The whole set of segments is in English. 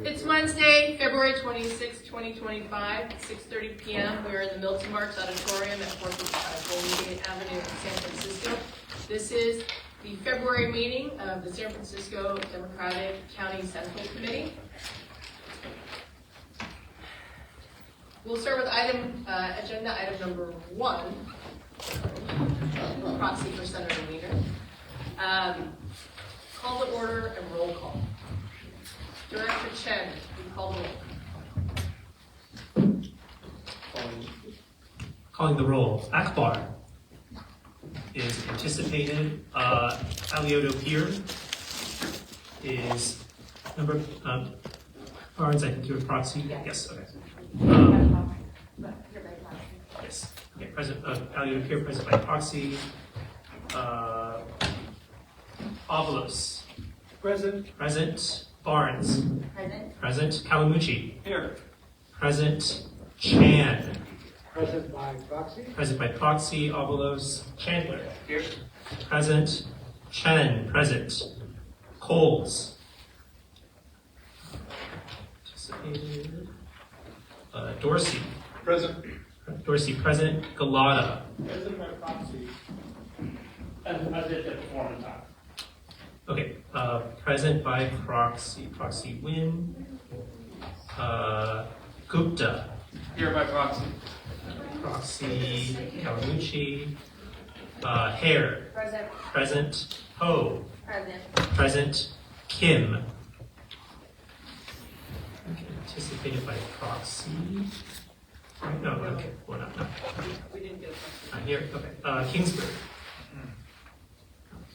It's Wednesday, February 26, 2025, 6:30 p.m. We're in the Milton Marks Auditorium at 455 Golden Gate Avenue in San Francisco. This is the February meeting of the San Francisco Democratic County Central Committee. We'll start with agenda item number 1, proxy for Senator Wiener. Call to order and roll call. Director Chen, you call the roll. Calling the roll. Akbar is anticipated. Alioto Pier is number. Barnes, I think you're a proxy. Yes. Okay. Yes. Okay. Present. Alioto Pier present by proxy. Avalos. Present. Present. Barnes. Present. Present. Kawamuchi. Here. Present. Chan. Present by proxy. Present by proxy. Avalos. Chandler. Here. Present. Chen. Present. Coles. Anticipated. Dorsey. Present. Dorsey present. Galata. Present by proxy. And I did it before in time. Okay. Present by proxy. Proxy Win. Gupta. Here by proxy. Proxy Kawamuchi. Hare. Present. Present. Ho. Present. Present. Kim. Okay, anticipated by proxy. Right, no, okay, we're not. No. We didn't get a question. Not here. Okay. Kingsbury.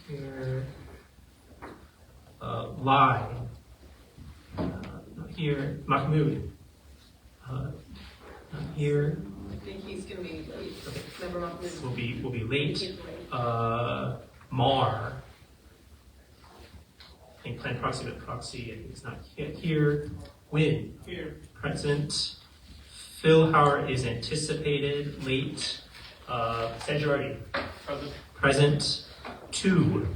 Here. Lai. Not here. Mahmood. Not here. I think he's going to be late. Okay. Member Mahmoud. Will be late. He's late. Mar. I think planned proxy, but proxy, I think it's not here. Win. Here. Present. Phil Hauer is anticipated, late. Sanjarati. Present. Present. 2.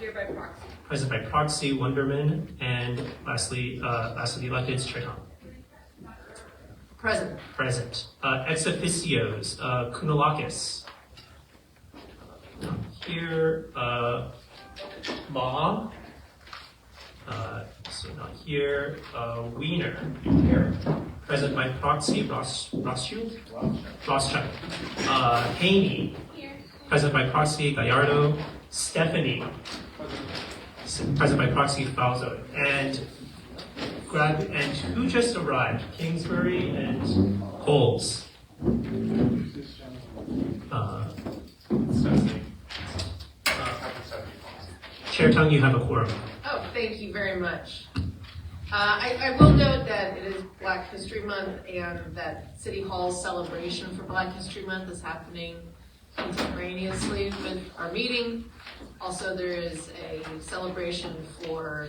Here by proxy. Present by proxy, Wonderman. And lastly the elected is Chaitan. Present. Present. Ex officios, Kounalakis. Not here. Ma. So not here. Wiener. Here. Present by proxy, Rothschild. Haney. Here. Present by proxy, Gallardo. Stephanie. Present by proxy, Falzo. And who just arrived? Kingsbury and Coles. Chair Tung, you have a quorum. Oh, thank you very much. I will note that it is Black History Month and that City Hall's celebration for Black History Month is happening contemporaneously with our meeting. Also, there is a celebration for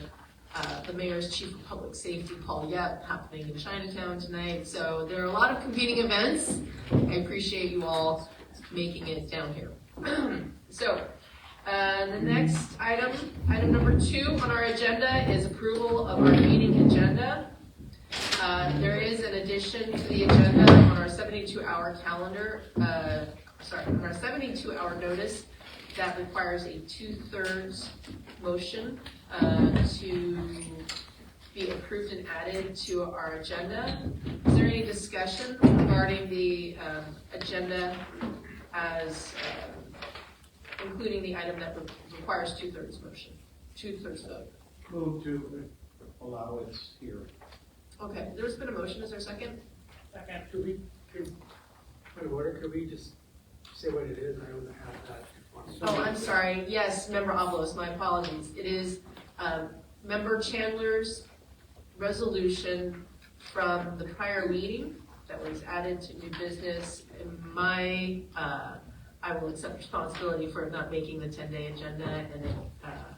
the Mayor's Chief of Public Safety, Paul Yep, happening in Chinatown tonight. So there are a lot of competing events. I appreciate you all making it down here. So the next item number 2 on our agenda is approval of our meeting agenda. There is an addition to the agenda on our 72-hour calendar, on our 72-hour notice that requires a 2/3 motion to be approved and added to our agenda. Is there any discussion regarding the agenda as including the item that requires 2/3 motion, 2/3 vote? Move to allow it here. Okay, there's been a motion. Is there a second? Second. Point of order, could we just say what it is? I don't have that. Oh, I'm sorry. Yes, Member Avalos, my apologies. It is Member Chandler's resolution from the prior meeting that was added to new business. I will accept responsibility for not making the 10-day agenda, and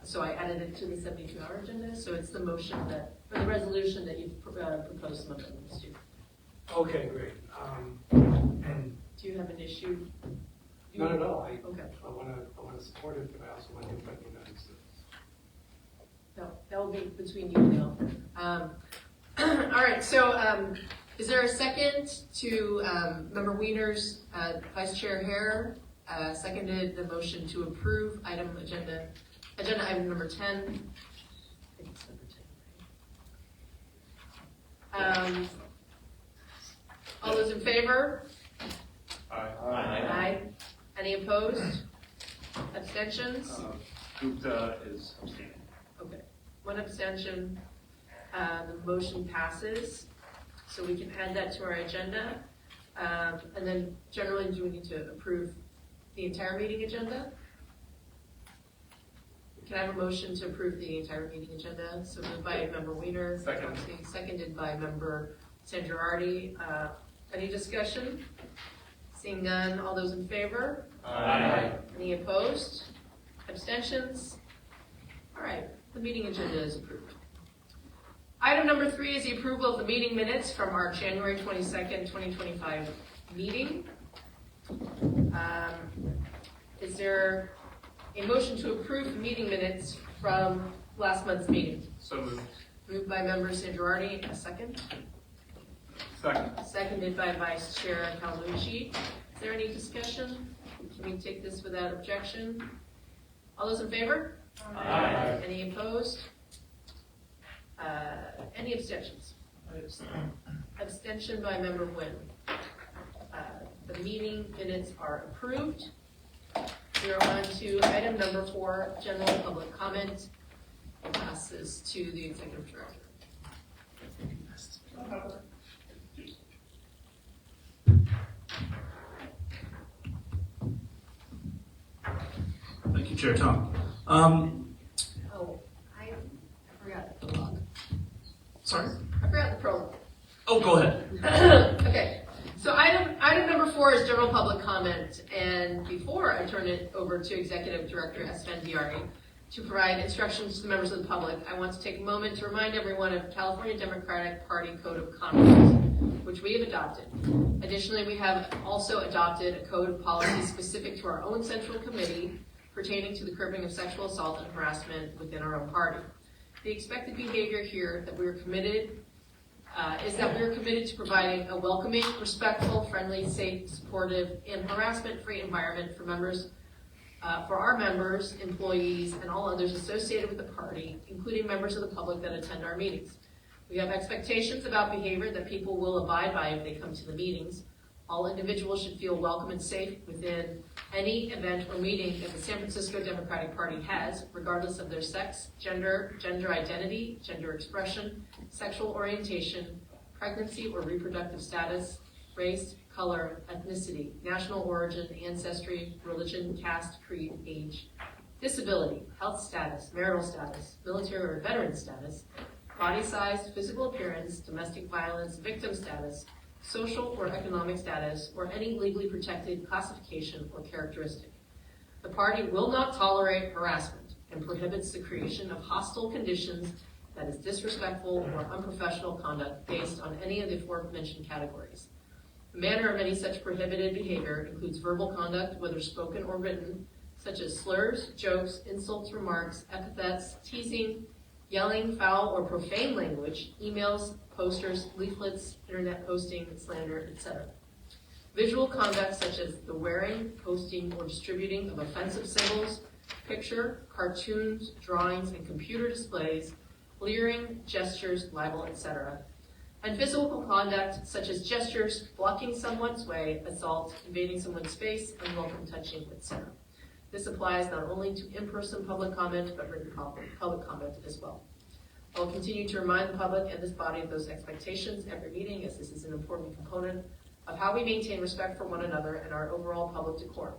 so I added it to the 72-hour agenda. So it's the motion or the resolution that you've proposed some amendments to. Okay, great. And Do you have an issue? not at all. I Okay. want to support it, but I also want to recognize that. No, that will be between you and the author. All right, so is there a second to Member Weiner's, Vice Chair Hare seconded the motion to approve agenda item number 10. I think it's number 10, right? All those in favor? Aye. Any opposed? Abstentions? Gupta is abstaining. Okay, one abstention. The motion passes, so we can add that to our agenda. And then generally, do we need to approve the entire meeting agenda? Can I have a motion to approve the entire meeting agenda? So moved by Member Weiner. Second. Seconded by Member San Girardi. Any discussion? Seeing none, all those in favor? Aye. Any opposed? Abstentions? All right, the meeting agenda is approved. Item number 3 is the approval of the meeting minutes from our January 22nd, 2025 meeting. Is there a motion to approve the meeting minutes from last month's meeting? So moved. Moved by Member San Girardi, a second. Second. Seconded by Vice Chair Calucci. Is there any discussion? Can we take this without objection? All those in favor? Aye. Any opposed? Any abstentions? Abstention by Member Nguyen. The meeting minutes are approved. We are on to item number 4, general public comment. I'll pass this to the Executive Director. Thank you, Chair Tom. Oh, I forgot the prologue. Sorry? I forgot the prologue. Oh, go ahead. Okay, so item number 4 is general public comment, and before I turn it over to Executive Director Esfandiari to provide instructions to the members of the public, I want to take a moment to remind everyone of California Democratic Party Code of Conduct, which we have adopted. Additionally, we have also adopted a code of policy specific to our own central committee pertaining to the curbing of sexual assault and harassment within our own party. The expected behavior here that we are committed is that we are committed to providing a welcoming, respectful, friendly, safe, supportive, and harassment-free environment for members, for our members, employees, and all others associated with the party, including members of the public that attend our meetings. We have expectations about behavior that people will abide by if they come to the meetings. All individuals should feel welcome and safe within any event or meeting that the San Francisco Democratic Party has, regardless of their sex, gender, gender identity, gender expression, sexual orientation, pregnancy or reproductive status, race, color, ethnicity, national origin, ancestry, religion, caste, creed, age, disability, health status, marital status, military or veteran status, body size, physical appearance, domestic violence, victim status, social or economic status, or any legally protected classification or characteristic. The party will not tolerate harassment and prohibits the creation of hostile conditions that is disrespectful or unprofessional conduct based on any of the aforementioned categories. The manner of any such prohibited behavior includes verbal conduct, whether spoken or written, such as slurs, jokes, insults, remarks, epithets, teasing, yelling, foul or profane language, emails, posters, leaflets, internet posting, slander, etc. Visual conduct such as the wearing, posting, or distributing of offensive symbols, picture, cartoons, drawings, and computer displays, leering, gestures, libel, etc. And physical conduct such as gestures, blocking someone's way, assault, invading someone's space, unwelcome touching, etc. This applies not only to in-person public comment, but written public comment as well. I will continue to remind the public and this body of those expectations every meeting, as this is an important component of how we maintain respect for one another and our overall public decorum.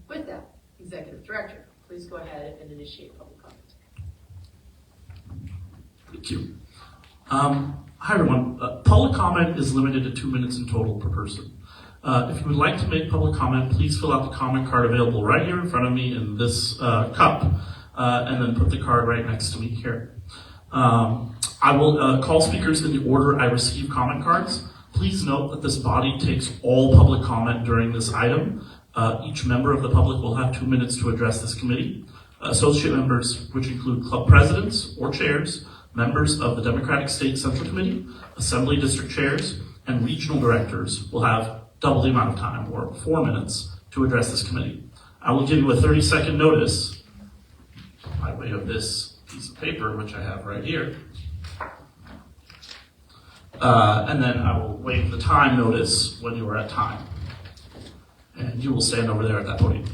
With that, Executive Director, please go ahead and initiate public comment. Thank you. Hi, everyone. Public comment is limited to 2 minutes in total per person. If you would like to make public comment, please fill out the comment card available right here in front of me in this cup, and then put the card right next to me here. I will call speakers in the order I receive comment cards. Please note that this body takes all public comment during this item. Each member of the public will have 2 minutes to address this committee. Associate members, which include club presidents or chairs, Members of the Democratic State Central Committee, Assembly District Chairs, and Regional Directors will have double the amount of time, or 4 minutes, to address this committee. I will give you a 30-second notice by way of this piece of paper, which I have right here. And then I will waive the time notice when you are at time. And you will stand over there at that podium.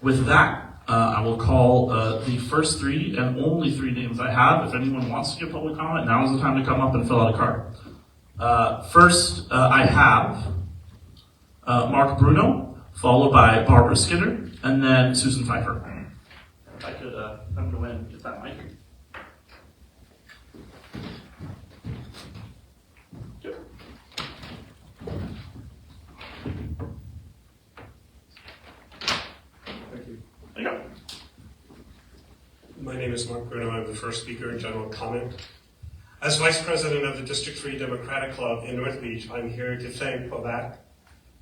With that, I will call the first 3 and only 3 names I have. If anyone wants to give public comment, now is the time to come up and fill out a card. First, I have Mark Bruno, followed by Barbara Skinner, and then Susan Pfeiffer. If I could come to win, get that mic. Thank you. There you go. My name is Mark Bruno. I'm the first speaker in general comment. As Vice President of the District 3 Democratic Club in North Beach, I'm here to thank Babak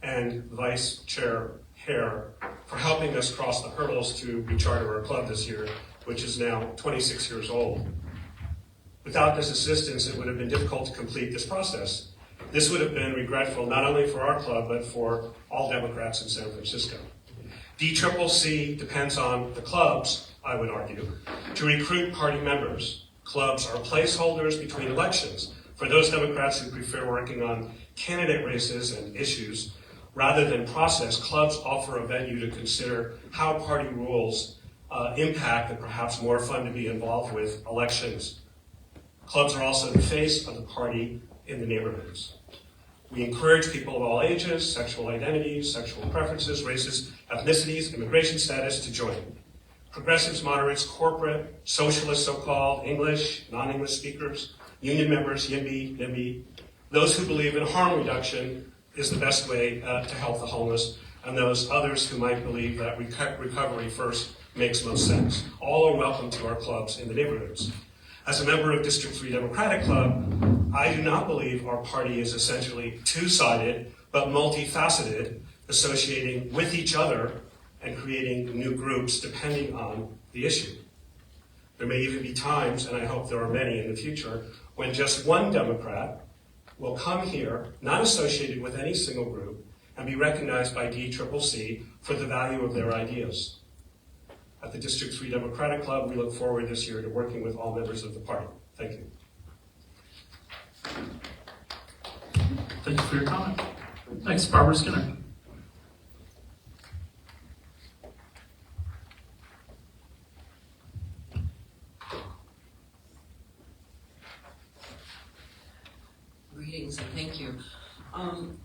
and Vice Chair Hare for helping us cross the hurdles to recharter our club this year, which is now 26 years old. Without this assistance, it would have been difficult to complete this process. This would have been regretful not only for our club, but for all Democrats in San Francisco. DCCC depends on the clubs, I would argue, to recruit party members. Clubs are placeholders between elections for those Democrats who prefer working on candidate races and issues. Rather than process, clubs offer a venue to consider how party rules impact the perhaps more fun to be involved with elections. Clubs are also the face of the party in the neighborhoods. We encourage people of all ages, sexual identities, sexual preferences, races, ethnicities, immigration status to join. Progressives, moderates, corporate, socialists, so-called, English, non-English speakers, union members, YIMBY, NIMBY, those who believe in harm reduction is the best way to help the homeless, and those others who might believe that recovery first makes most sense. All are welcome to our clubs in the neighborhoods. As a member of District 3 Democratic Club, I do not believe our party is essentially two-sided, but multifaceted, associating with each other and creating new groups depending on the issue. There may even be times, and I hope there are many in the future, when just one Democrat will come here, not associated with any single group, and be recognized by DCCC for the value of their ideas. At the District 3 Democratic Club, we look forward this year to working with all members of the party. Thank you. Thank you for your comment. Next, Barbara Skinner. Greetings and thank you.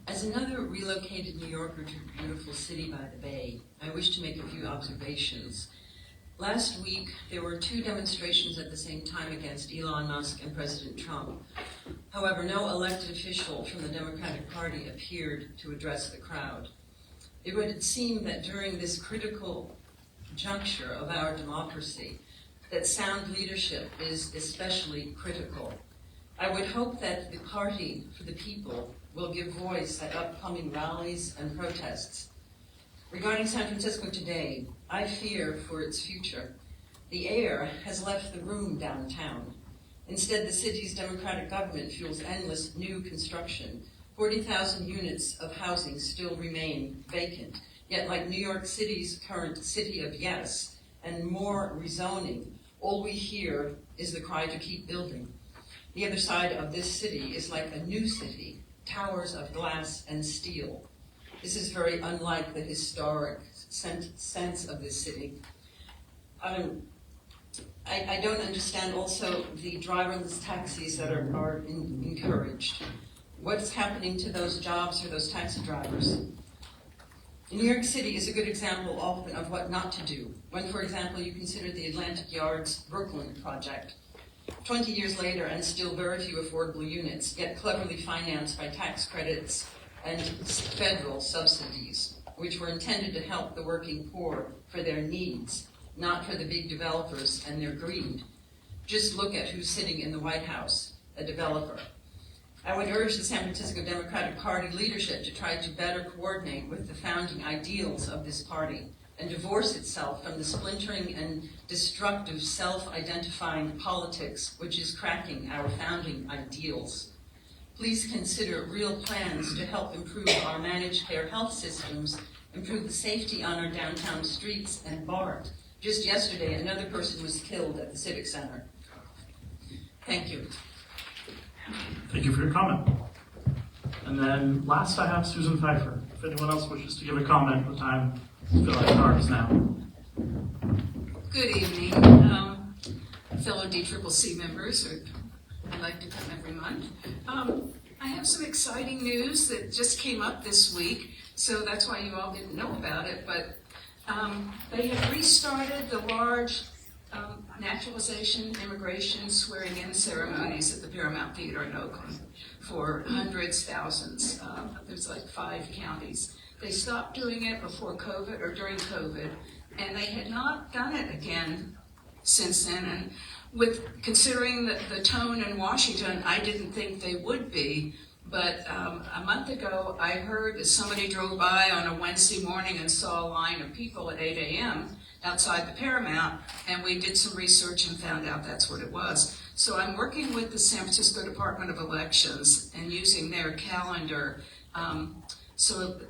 As another relocated New Yorker to a beautiful city by the bay, I wish to make a few observations. Last week, there were 2 demonstrations at the same time against Elon Musk and President Trump. However, no elected official from the Democratic Party appeared to address the crowd. It would seem that during this critical juncture of our democracy, that sound leadership is especially critical. I would hope that the Party for the People will give voice at upcoming rallies and protests. Regarding San Francisco today, I fear for its future. The air has left the room downtown. Instead, the city's democratic government fuels endless new construction. 40,000 units of housing still remain vacant. Yet, like New York City's current city of yes and more rezoning, all we hear is the cry to keep building. The other side of this city is like a new city, towers of glass and steel. This is very unlike the historic sense of this city. I don't understand also the driverless taxis that are encouraged. What's happening to those jobs for those taxi drivers? New York City is a good example often of what not to do. When, for example, you consider the Atlantic Yards Brooklyn project. 20 years later and still very few affordable units, yet cleverly financed by tax credits and federal subsidies, which were intended to help the working poor for their needs, not for the big developers and their greed. Just look at who's sitting in the White House, a developer. I would urge the San Francisco Democratic Party leadership to try to better coordinate with the founding ideals of this party, and divorce itself from the splintering and destructive self-identifying politics which is cracking our founding ideals. Please consider real plans to help improve our managed care health systems, improve the safety on our downtown streets, and BART. Just yesterday, another person was killed at the Civic Center. Thank you. Thank you for your comment. And then last I have Susan Pfeiffer. If anyone else wishes to give a comment, the time to fill out cards now. Good evening, fellow DCCC members, or I like to come every month. I have some exciting news that just came up this week, so that's why you all didn't know about it, but they have restarted the large naturalization, immigration, swearing-in ceremonies at the Paramount Theater in Oakland for hundreds, thousands. There's like 5 counties. They stopped doing it before COVID or during COVID, and they had not done it again since then. And with considering the tone in Washington, I didn't think they would be. But a month ago, I heard that somebody drove by on a Wednesday morning and saw a line of people at 8 a.m. outside the Paramount, and we did some research and found out that's what it was. So I'm working with the San Francisco Department of Elections and using their calendar. So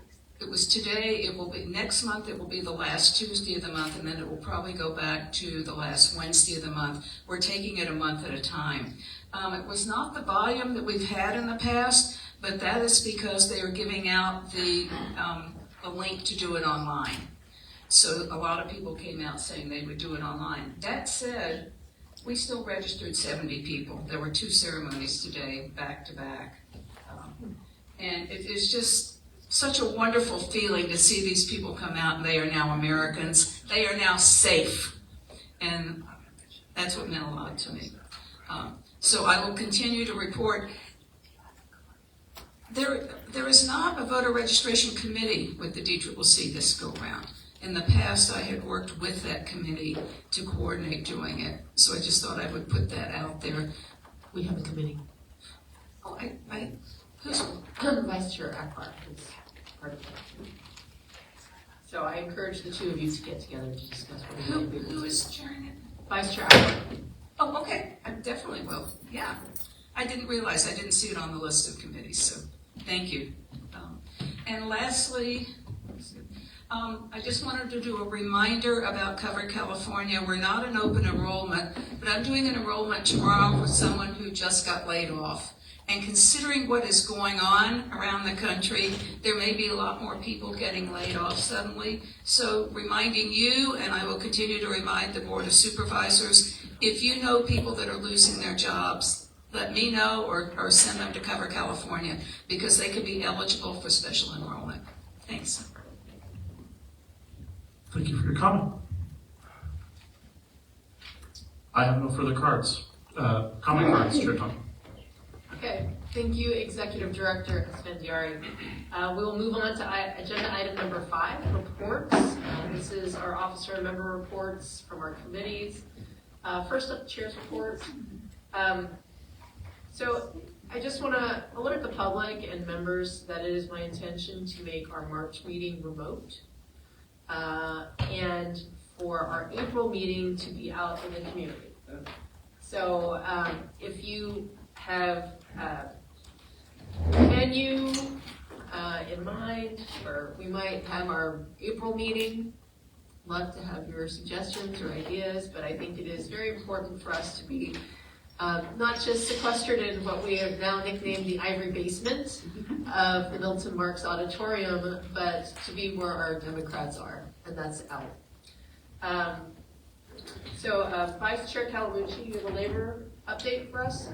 it was today, it will be next month, it will be the last Tuesday of the month, and then it will probably go back to the last Wednesday of the month. We're taking it a month at a time. It was not the volume that we've had in the past, but that is because they are giving out the link to do it online. So a lot of people came out saying they would do it online. That said, we still registered 70 people. There were 2 ceremonies today, back to back. And it is just such a wonderful feeling to see these people come out and they are now Americans. They are now safe. And that's what meant a lot to me. So I will continue to report. There is not a voter registration committee with the DCCC this go round. In the past, I had worked with that committee to coordinate doing it. So I just thought I would put that out there. We have a committee. Oh, who's Vice Chair Akbar is part of it. So I encourage the 2 of you to get together to discuss what we're going to do. who is chairing it? Vice Chair Akbar. Oh, okay, I definitely will, yeah. I didn't realize, I didn't see it on the list of committees, so thank you. And lastly, I just wanted to do a reminder about Cover California. We're not an open enrollment, but I'm doing an enrollment tomorrow for someone who just got laid off. And considering what is going on around the country, there may be a lot more people getting laid off suddenly. So reminding you, and I will continue to remind the Board of Supervisors, if you know people that are losing their jobs, let me know or send them to Cover California because they could be eligible for special enrollment. Thanks. Thank you for your comment. I have no further cards. Comment cards, Chair Tom. Okay, thank you, Executive Director Esfandiari. We'll move on to agenda item number 5, reports. This is our officer and member reports from our committees. First up, Chair's reports. So I just want to alert the public and members that it is my intention to make our March meeting remote and for our April meeting to be out in the community. So if you have menu in mind, or we might have our April meeting. Love to have your suggestions or ideas, but I think it is very important for us to be not just sequestered in what we have now nicknamed the Ivory Basement of the Milton Marks Auditorium, but to be where our Democrats are, and that's out. So Vice Chair Calamucci, you have a labor update for us?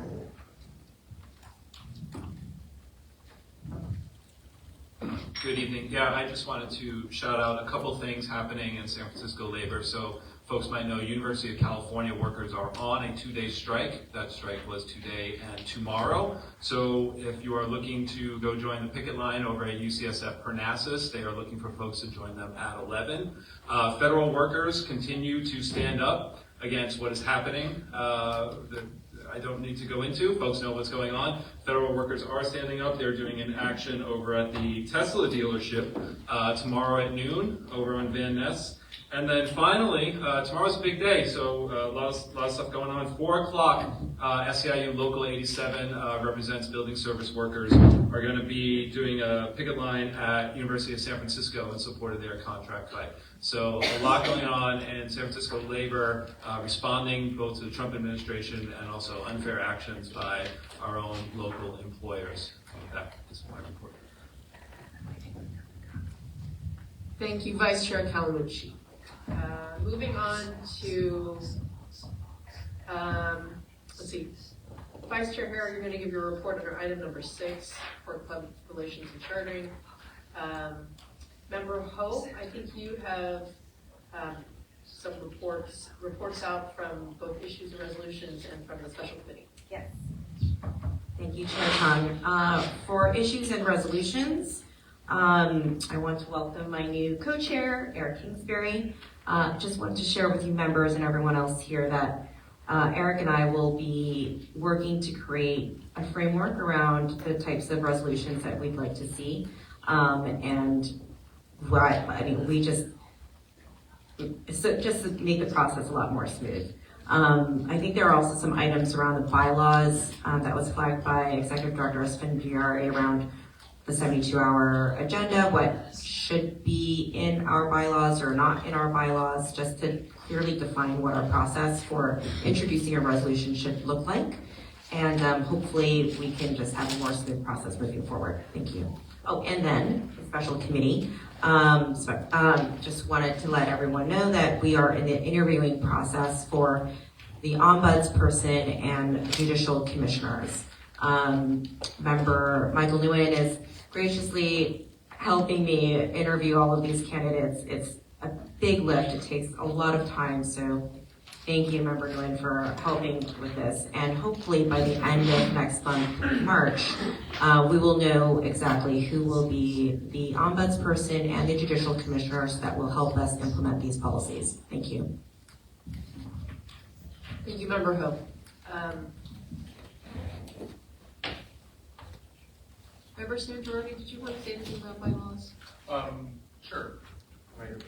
Good evening. Yeah, I just wanted to shout out a couple things happening in San Francisco labor. So folks might know University of California workers are on a 2-day strike. That strike was today and tomorrow. So if you are looking to go join the picket line over at UCSF Parnassus, they are looking for folks to join them at 11. Federal workers continue to stand up against what is happening. I don't need to go into. Folks know what's going on. Federal workers are standing up. They're doing an action over at the Tesla dealership tomorrow at noon over on Van Ness. And then finally, tomorrow's a big day, so a lot of stuff going on. 4 o'clock, SEIU Local 87 represents building service workers are going to be doing a picket line at University of San Francisco in support of their contract fight. So a lot going on, and San Francisco labor responding both to the Trump administration and also unfair actions by our own local employers. That is my report. Thank you, Vice Chair Calamucci. Moving on to, let's see, Vice Chair Hare, you're going to give your report under item number 6 for public relations and chartering. Member Ho, I think you have some reports out from both issues and resolutions and from the special committee. Yes. Thank you, Chair Chung. For issues and resolutions, I want to welcome my new co-chair, Eric Kingsbury. Just want to share with you members and everyone else here that Eric and I will be working to create a framework around the types of resolutions that we'd like to see. And what I mean, just to make the process a lot more smooth. I think there are also some items around the bylaws that was flagged by Executive Director Esfandiari around the 72-hour agenda, what should be in our bylaws or not in our bylaws, just to clearly define what our process for introducing a resolution should look like. And hopefully we can just have a more smooth process moving forward. Thank you. Oh, and then the special committee. Just wanted to let everyone know that we are in the interviewing process for the ombudsperson and judicial commissioners. Member Michael Nguyen is graciously helping me interview all of these candidates. It's a big lift. It takes a lot of time. So thank you, Member Nguyen, for helping with this. And hopefully by the end of next month, March, we will know exactly who will be the ombudsperson and the judicial commissioners that will help us implement these policies. Thank you. Thank you, Member Ho. Member Santorani, did you want to say anything about bylaws? Sure. Right here.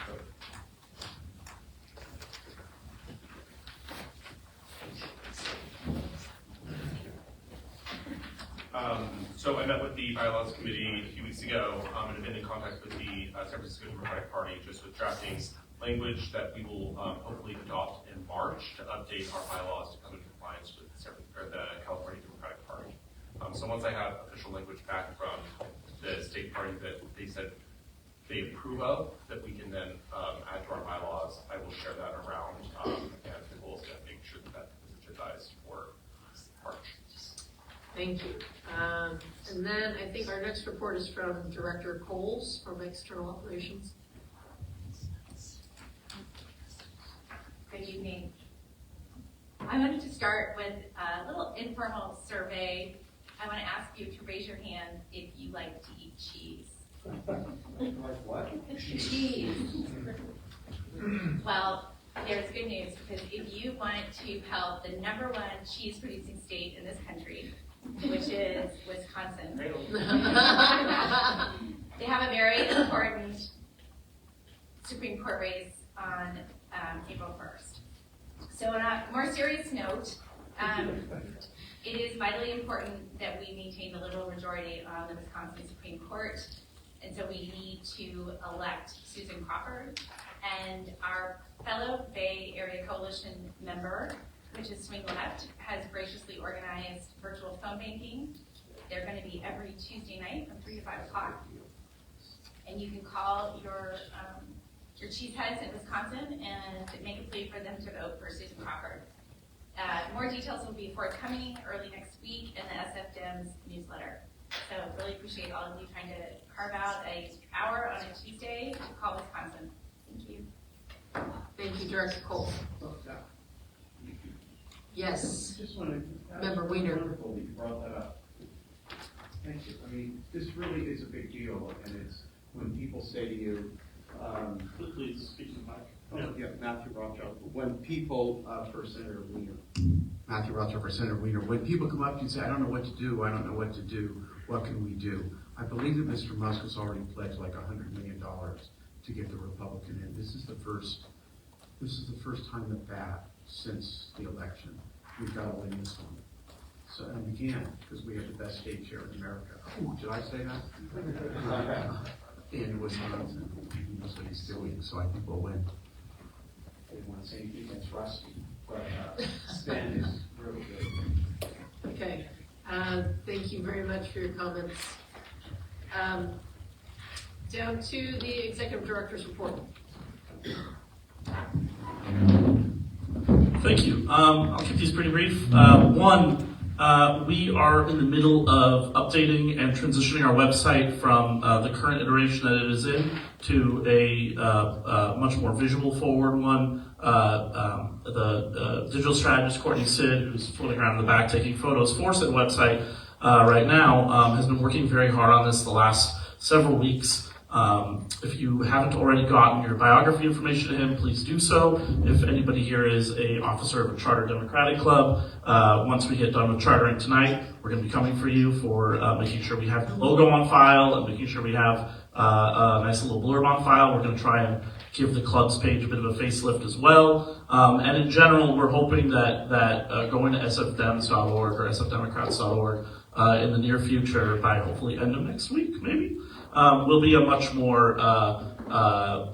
So I met with the bylaws committee a few weeks ago and have been in contact with the San Francisco Democratic Party just with drafting language that we will hopefully adopt in March to update our bylaws to come into compliance with the California Democratic Party. So once I have official language back from the state party that they said they approve of, that we can then add to our bylaws, I will share that around and the goal is to make sure that is agendized for March. Thank you. And then I think our next report is from Director Coles from External Operations. Good evening. I wanted to start with a little informal survey. I want to ask you to raise your hand if you like to eat cheese. Like what? Cheese. Well, there's good news, because if you want to help the #1 cheese producing state in this country, which is Wisconsin, they have a very important Supreme Court race on April 1st. So on a more serious note, it is vitally important that we maintain the liberal majority on the Wisconsin Supreme Court. And so we need to elect Susan Crawford, and our fellow Bay Area Coalition member, which is Swing Left, has graciously organized virtual phone banking. They're going to be every Tuesday night from 3 to 5 o'clock. And you can call your cheeseheads in Wisconsin and make a plea for them to vote for Susan Crawford. More details will be forthcoming early next week in the SF Dems newsletter. So really appreciate all of you trying to carve out an hour on a Tuesday to call Wisconsin. Thank you. Thank you, Director Cole. Yes. Just wanted to, Member Weiner. Wonderful that you brought that up. Thank you. I mean, this really is a big deal, and it's when people say to you, Please speak to the mic. oh, yeah, Matthew Rothschild. When people, for Senator Weiner, Matthew Rothschild for Senator Weiner, when people come up to you and say, I don't know what to do, I don't know what to do, what can we do? I believe that Mr. Musk has already pledged like $100 million to get the Republican in. This is the first time at bat since the election. We've got to win this one. So, and we can, because we have the best state chair in America. Ooh, did I say that? In Wisconsin, he knows what he's doing, so I think we'll win. I didn't want to say anything against Rusty, but Stan is really good. Okay, thank you very much for your comments. Down to the executive director's report. Thank you. I'll keep these pretty brief. One, we are in the middle of updating and transitioning our website from the current iteration that it is in to a much more visual forward one. The digital strategist Courtney Sid, who's floating around in the back taking photos for said website right now, has been working very hard on this the last several weeks. If you haven't already gotten your biography information to him, please do so. If anybody here is a officer of a charter Democratic club, once we get done with chartering tonight, we're going to be coming for you for making sure we have the logo on file and making sure we have a nice little blurb on file. We're going to try and give the club's page a bit of a facelift as well. And in general, we're hoping that going to sfdems.org or sfdemocrats.org in the near future, by hopefully end of next week, maybe, will be a much more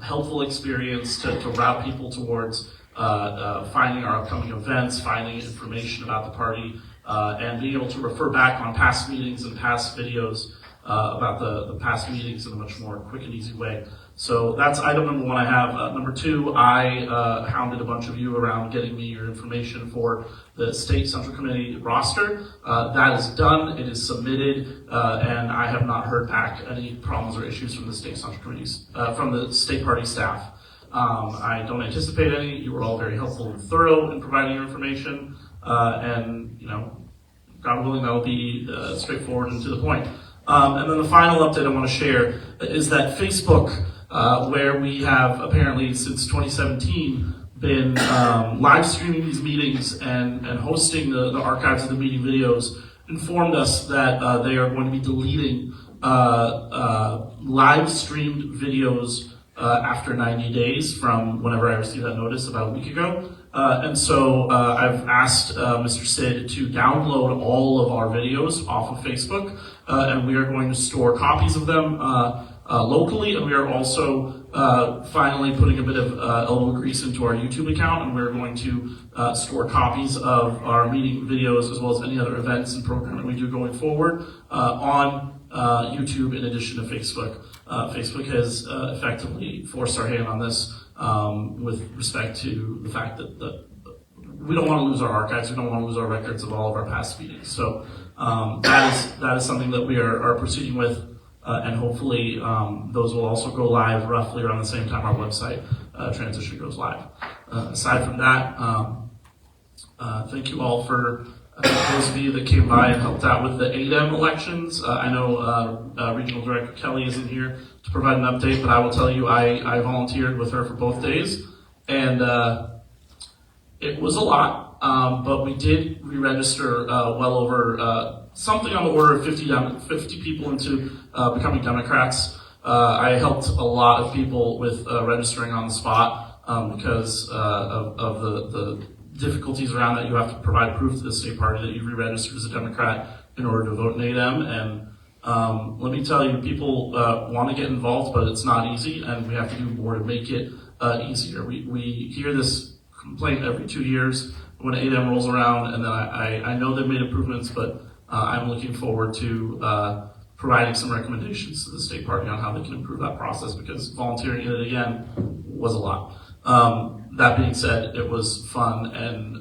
helpful experience to route people towards finding our upcoming events, finding information about the party, and being able to refer back on past meetings and past videos about the past meetings in a much more quick and easy way. So that's item number one I have. Number two, I hounded a bunch of you around getting me your information for the State Central Committee roster. That is done, it is submitted, and I have not heard back any problems or issues from the State Central Committees, from the State Party staff. I don't anticipate any. You were all very helpful and thorough in providing your information, and God willing, that will be straightforward and to the point. And then the final update I want to share is that Facebook, where we have apparently since 2017 been live streaming these meetings and hosting the archives of the meeting videos, informed us that they are going to be deleting live streamed videos after 90 days from whenever I received that notice about a week ago. And so I've asked Mr. Sid to download all of our videos off of Facebook, and we are going to store copies of them locally, and we are also finally putting a bit of elbow grease into our YouTube account, and we're going to store copies of our meeting videos as well as any other events and programming we do going forward on YouTube in addition to Facebook. Facebook has effectively forced our hand on this with respect to the fact that we don't want to lose our archives, we don't want to lose our records of all of our past meetings. So that is something that we are proceeding with, and hopefully those will also go live roughly around the same time our website transition goes live. Aside from that, thank you all for those of you that came by and helped out with the ADEM elections. I know Regional Director Kelly isn't here to provide an update, but I will tell you I volunteered with her for both days, and it was a lot, but we did re-register well over something on the order of 50 people into becoming Democrats. I helped a lot of people with registering on the spot because of the difficulties around that. You have to provide proof to the state party that you've re-registered as a Democrat in order to vote in ADEM. And let me tell you, people want to get involved, but it's not easy, and we have to do more to make it easier. We hear this complaint every 2 years when ADEM rolls around, and then I know they've made improvements, but I'm looking forward to providing some recommendations to the state party on how they can improve that process, because volunteering in it again was a lot. That being said, it was fun, and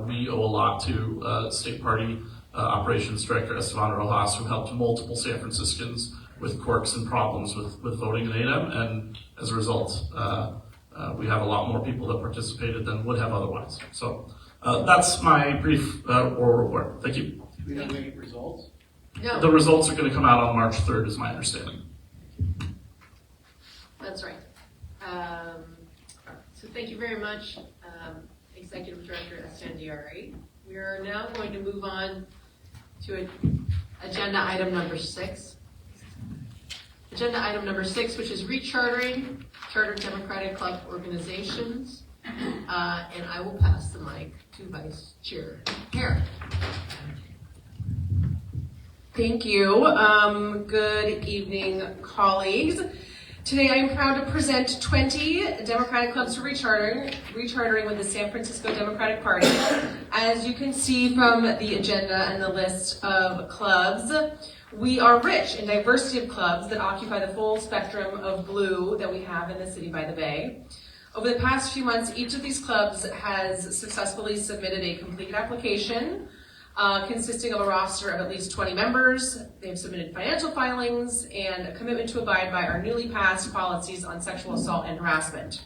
we owe a lot to State Party Operations Director Esteban Rojas, who helped multiple San Franciscans with quirks and problems with voting in ADEM, and as a result, we have a lot more people that participated than would have otherwise. So that's my brief oral report. Thank you. Do we have any results? No. The results are going to come out on March 3rd, is my understanding. That's right. So thank you very much, Executive Director Estendiari. We are now going to move on to agenda item number 6. agenda item number 6, which is rechartering Charter Democratic Club organizations. And I will pass the mic to Vice Chair Hare. Thank you. Good evening, colleagues. Today I am proud to present 20 Democratic clubs for rechartering with the San Francisco Democratic Party. As you can see from the agenda and the list of clubs, we are rich in diversity of clubs that occupy the full spectrum of blue that we have in the city by the bay. Over the past few months, each of these clubs has successfully submitted a complete application consisting of a roster of at least 20 members. They've submitted financial filings and a commitment to abide by our newly passed policies on sexual assault and harassment.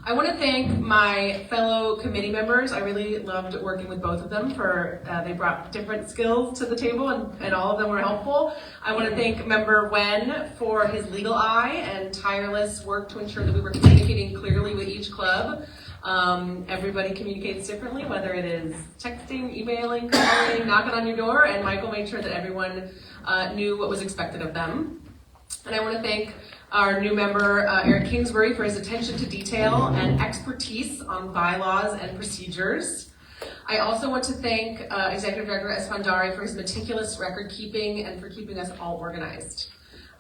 I want to thank my fellow committee members. I really loved working with both of them they brought different skills to the table and all of them were helpful. I want to thank member Wen for his legal eye and tireless work to ensure that we were communicating clearly with each club. Everybody communicates differently, whether it is texting, emailing, calling, knocking on your door, and Michael made sure that everyone knew what was expected of them. And I want to thank our new member, Eric Kingsbury, for his attention to detail and expertise on bylaws and procedures. I also want to thank Executive Director Esfandari for his meticulous record keeping and for keeping us all organized.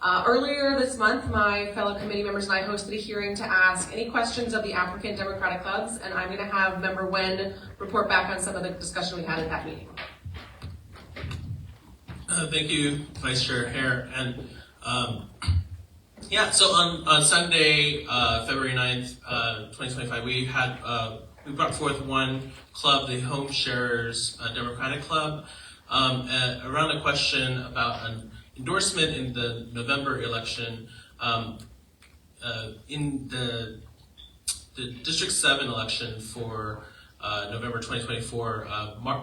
Earlier this month, my fellow committee members and I hosted a hearing to ask any questions of the applicant Democratic clubs, and I'm going to have member Wen report back on some of the discussion we had at that meeting. Thank you, Vice Chair Hare. And so on Sunday, February 9th, 2025, we brought forth one club, the Home Sharers Democratic Club, around a question about an endorsement in the November election. In the District 7 election for November 2024,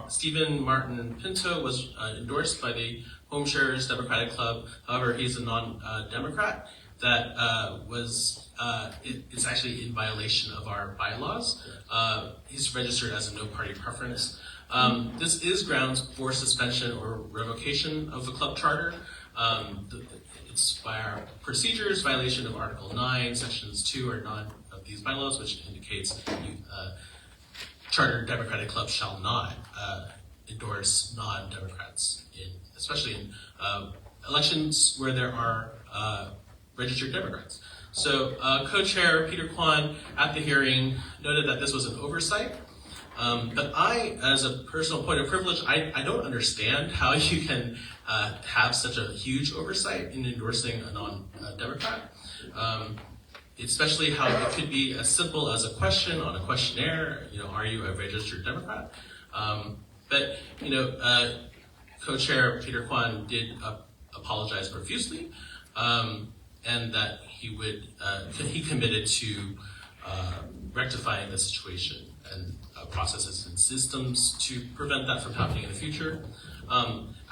Stephen Martin Pinto was endorsed by the Home Sharers Democratic Club. However, he's a non-Democrat that it's actually in violation of our bylaws. He's registered as a no party preference. This is grounds for suspension or revocation of the club charter. It's by our procedures, violation of Article 9, Sections 2 or 9 of these bylaws, which indicates charter Democratic clubs shall not endorse non-Democrats, especially in elections where there are registered Democrats. So co-chair Peter Kwan at the hearing noted that this was an oversight. But I, as a personal point of privilege, I don't understand how you can have such a huge oversight in endorsing a non-Democrat, especially how it could be as simple as a question on a questionnaire, are you a registered Democrat? But co-chair Peter Kwan did apologize profusely, and that he committed to rectifying the situation and processes and systems to prevent that from happening in the future.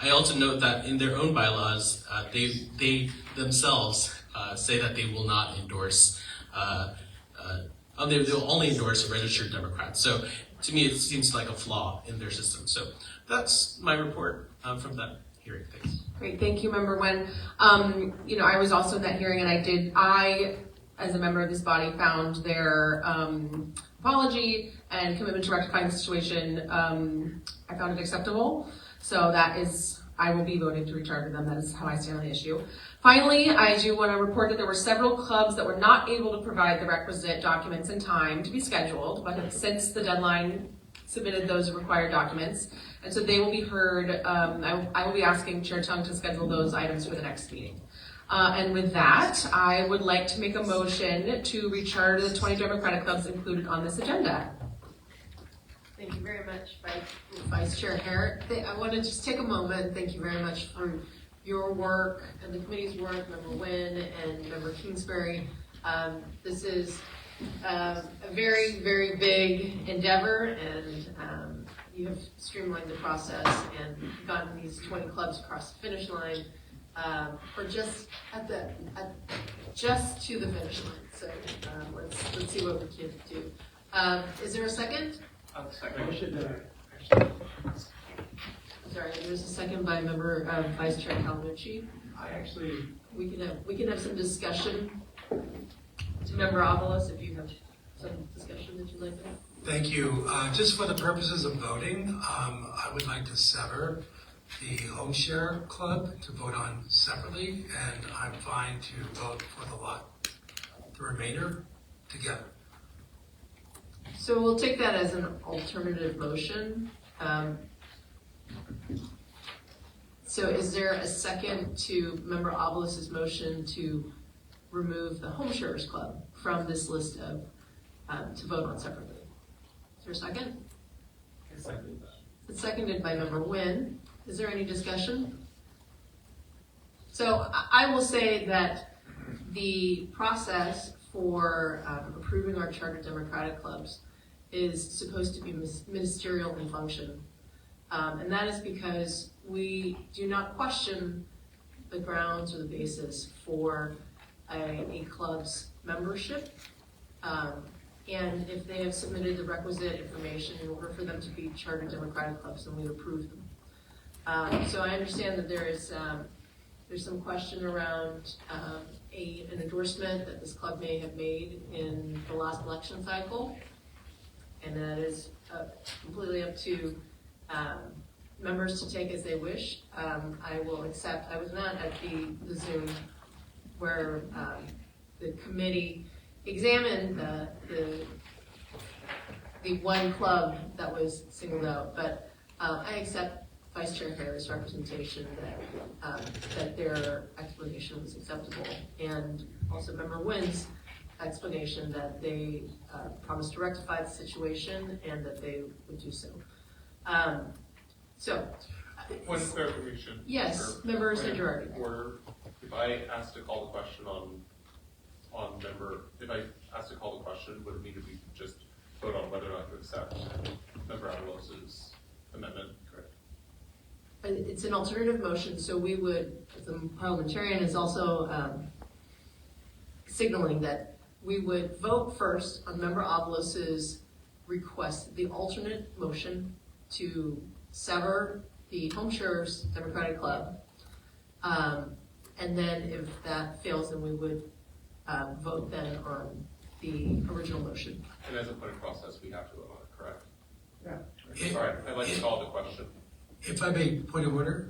I also note that in their own bylaws, they themselves say that they will not endorse, they will only endorse a registered Democrat. So to me, it seems like a flaw in their system. So that's my report from that hearing. Thanks. Great, thank you, Member Wen. I was also in that hearing, and I, as a member of this body, found their apology and commitment to rectifying the situation, I found it acceptable. So I will be voting to recharter them. That is how I stand on the issue. Finally, I do want to report that there were several clubs that were not able to provide the requisite documents in time to be scheduled, but have since the deadline submitted those required documents. And so they will be heard. I will be asking Chair Tung to schedule those items for the next meeting. And with that, I would like to make a motion to recharter the 20 Democratic clubs included on this agenda. Thank you very much, Vice Chair Hare. I want to just take a moment and thank you very much for your work and the committee's work, Member Wen and Member Kingsbury. This is a very, very big endeavor, and you have streamlined the process and gotten these 20 clubs across the finish line, or just just to the finish line. So let's see what we can do. Is there a second? Second. Is sorry, there's a second by member, Vice Chair Calamucci. I actually, We can have some discussion. To Member Avalos, if you have some discussion that you'd like to have. Thank you. Just for the purposes of voting, I would like to sever the home share club to vote on separately, and I'm fine to vote for the remainder together. So we'll take that as an alternative motion. So is there a second to Member Avalos' motion to remove the Home Sharers Club from this list of, to vote on separately? Is there a second? I second that. It's seconded by Member Nguyen. Is there any discussion? So I will say that the process for approving our charter democratic clubs is supposed to be ministerial in function. And that is because we do not question the grounds or the basis for a club's membership. And if they have submitted the requisite information in order for them to be charter democratic clubs, then we approve them. So I understand that there's some question around an endorsement that this club may have made in the last election cycle. And that is completely up to members to take as they wish. I will accept, I was not at the Zoom where the committee examined the one club that was singled out, but I accept Vice Chair Harris' representation that their explanation was acceptable, and also Member Nguyen's explanation that they promised to rectify the situation and that they would do so. One clarification. Yes, Member St. Gerardi. Order. If I asked to call the question if I asked to call the question, would it mean that we just vote on whether or not to accept Member Avalos' amendment? Correct. It's an alternative motion, so we would, the parliamentarian is also signaling that we would vote first on Member Avalos' request, the alternate motion to sever the Home Sharers Democratic Club. And then if that fails, then we would vote then on the original motion. And as a point of process, we have to vote on it, correct? Yeah. Sorry, I'd like to call the question. If I may, point of order.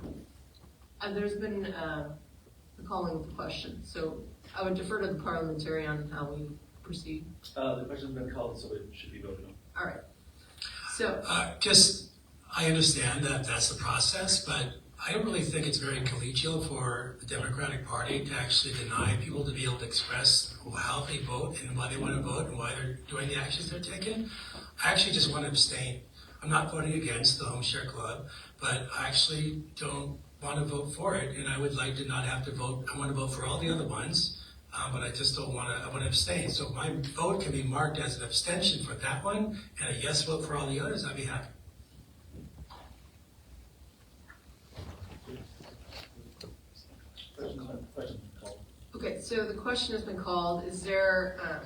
There's been the calling of the question, so I would defer to the parliamentarian on how we proceed. The question's been called, so it should be voted on. All right. So I understand that that's the process, but I don't really think it's very collegial for the Democratic Party to actually deny people to be able to express how they vote and why they want to vote and why they're doing the actions they're taking. I actually just want to abstain. I'm not voting against the Home Share Club, but I actually don't want to vote for it, and I would like to not have to vote. I want to vote for all the other ones, but I just don't want to. I want to abstain. So my vote can be marked as an abstention for that one, and a yes vote for all the others. I'd be happy. okay, so the question has been called. Is there?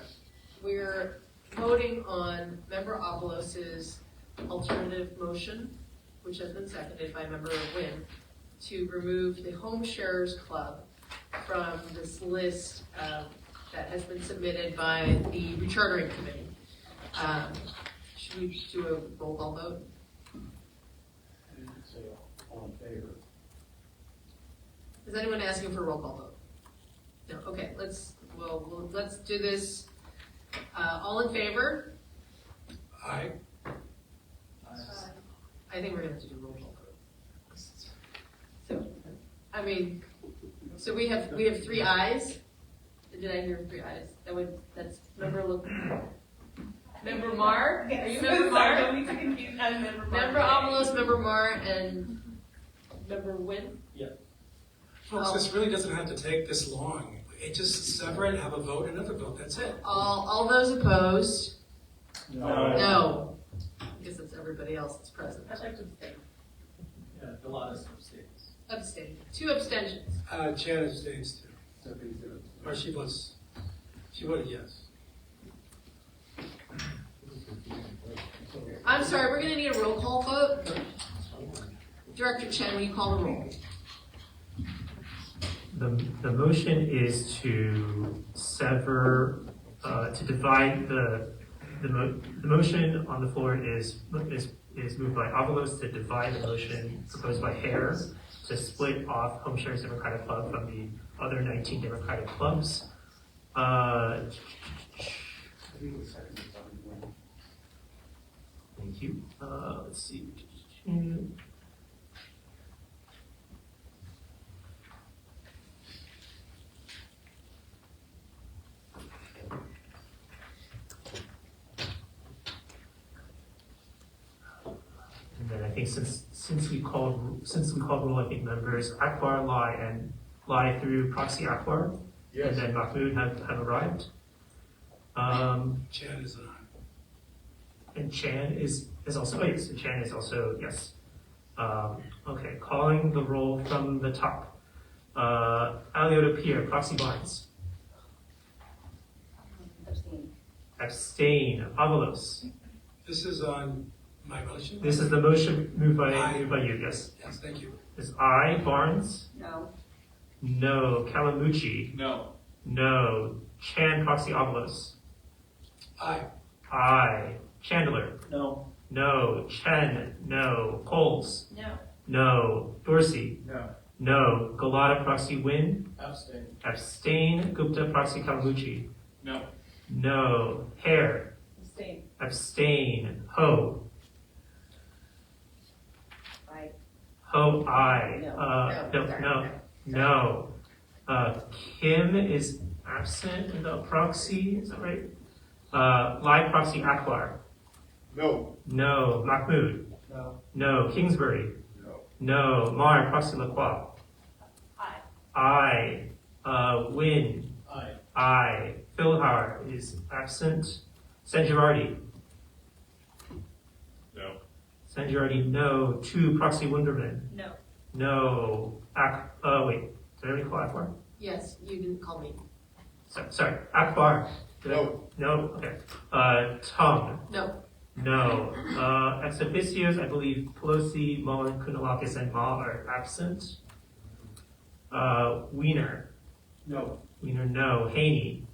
We're voting on Member Avalos' alternative motion, which has been seconded by Member Nguyen, to remove the Home Sharers Club from this list that has been submitted by the Rechartering Committee. Should we do a roll call vote? I didn't say all in favor. Is anyone asking for a roll call vote? No. Okay. Let's do this. All in favor? Aye. I think we're gonna have to do a roll call vote. So, I mean, so we have 3 ayes. Did I hear 3 ayes? That's Member Marr. Are you Member Marr? Don't need to confuse Member Marr. Member Avalos, Member Marr, and Member Nguyen. Yeah. Folks, this really doesn't have to take this long. It just sever it, have a vote, another vote. That's it. All those opposed? No. No. I guess that's everybody else that's present. I'd like to abstain. Yeah, Delana's abstains. Abstain. 2 abstentions. Jan abstains too. Or she voted yes. I'm sorry, we're gonna need a roll call vote. Director Chen, will you call the roll? The motion is to sever, to divide the motion on the floor is moved by Avalos to divide the motion proposed by Hare to split off Home Shares Democratic Club from the other 19 Democratic clubs. Thank you. Let's see. And then I think since we called roll, I think members Akbar, Lai through proxy Akbar, and then Mahmoud have arrived. Chan is on. And Chan is also, oh yes, and Chan is also, yes. Okay, calling the roll from the top. Alioto Pierre, proxy Barnes. Abstain. Avalos. This is on my motion? This is the motion moved by you, yes. Yes, thank you. Is I, Barnes? No. No. Kalamuchi? No. No. Chan, proxy Avalos? Aye. Aye. Chandler? No. No. Chen? No. Coles? No. No. Dorsey? No. No. Galata, proxy Win? Abstain. Abstain. Gupta, proxy Kalamuchi? No. No. Hare? Abstain. Abstain. Ho? Aye. Ho, aye. No. No. Kim is absent in the proxy, is that right? Live proxy Akbar? No. No. Mahmoud? No. No. Kingsbury? No. No. Mar, proxy Lacroix? Aye. Aye. Win? Aye. Aye. Philhar is absent. San Girardi? No. San Girardi, no. 2. Proxy Wunderman? No. No. Wait. Did I already call Akbar? Yes, you didn't call me. Sorry. Akbar? No. No? Okay. Tung? No. No. Ex officios, I believe Pelosi, Mullen, Kounalakis, and Ma are absent. Wiener? No. Wiener, no. Haney?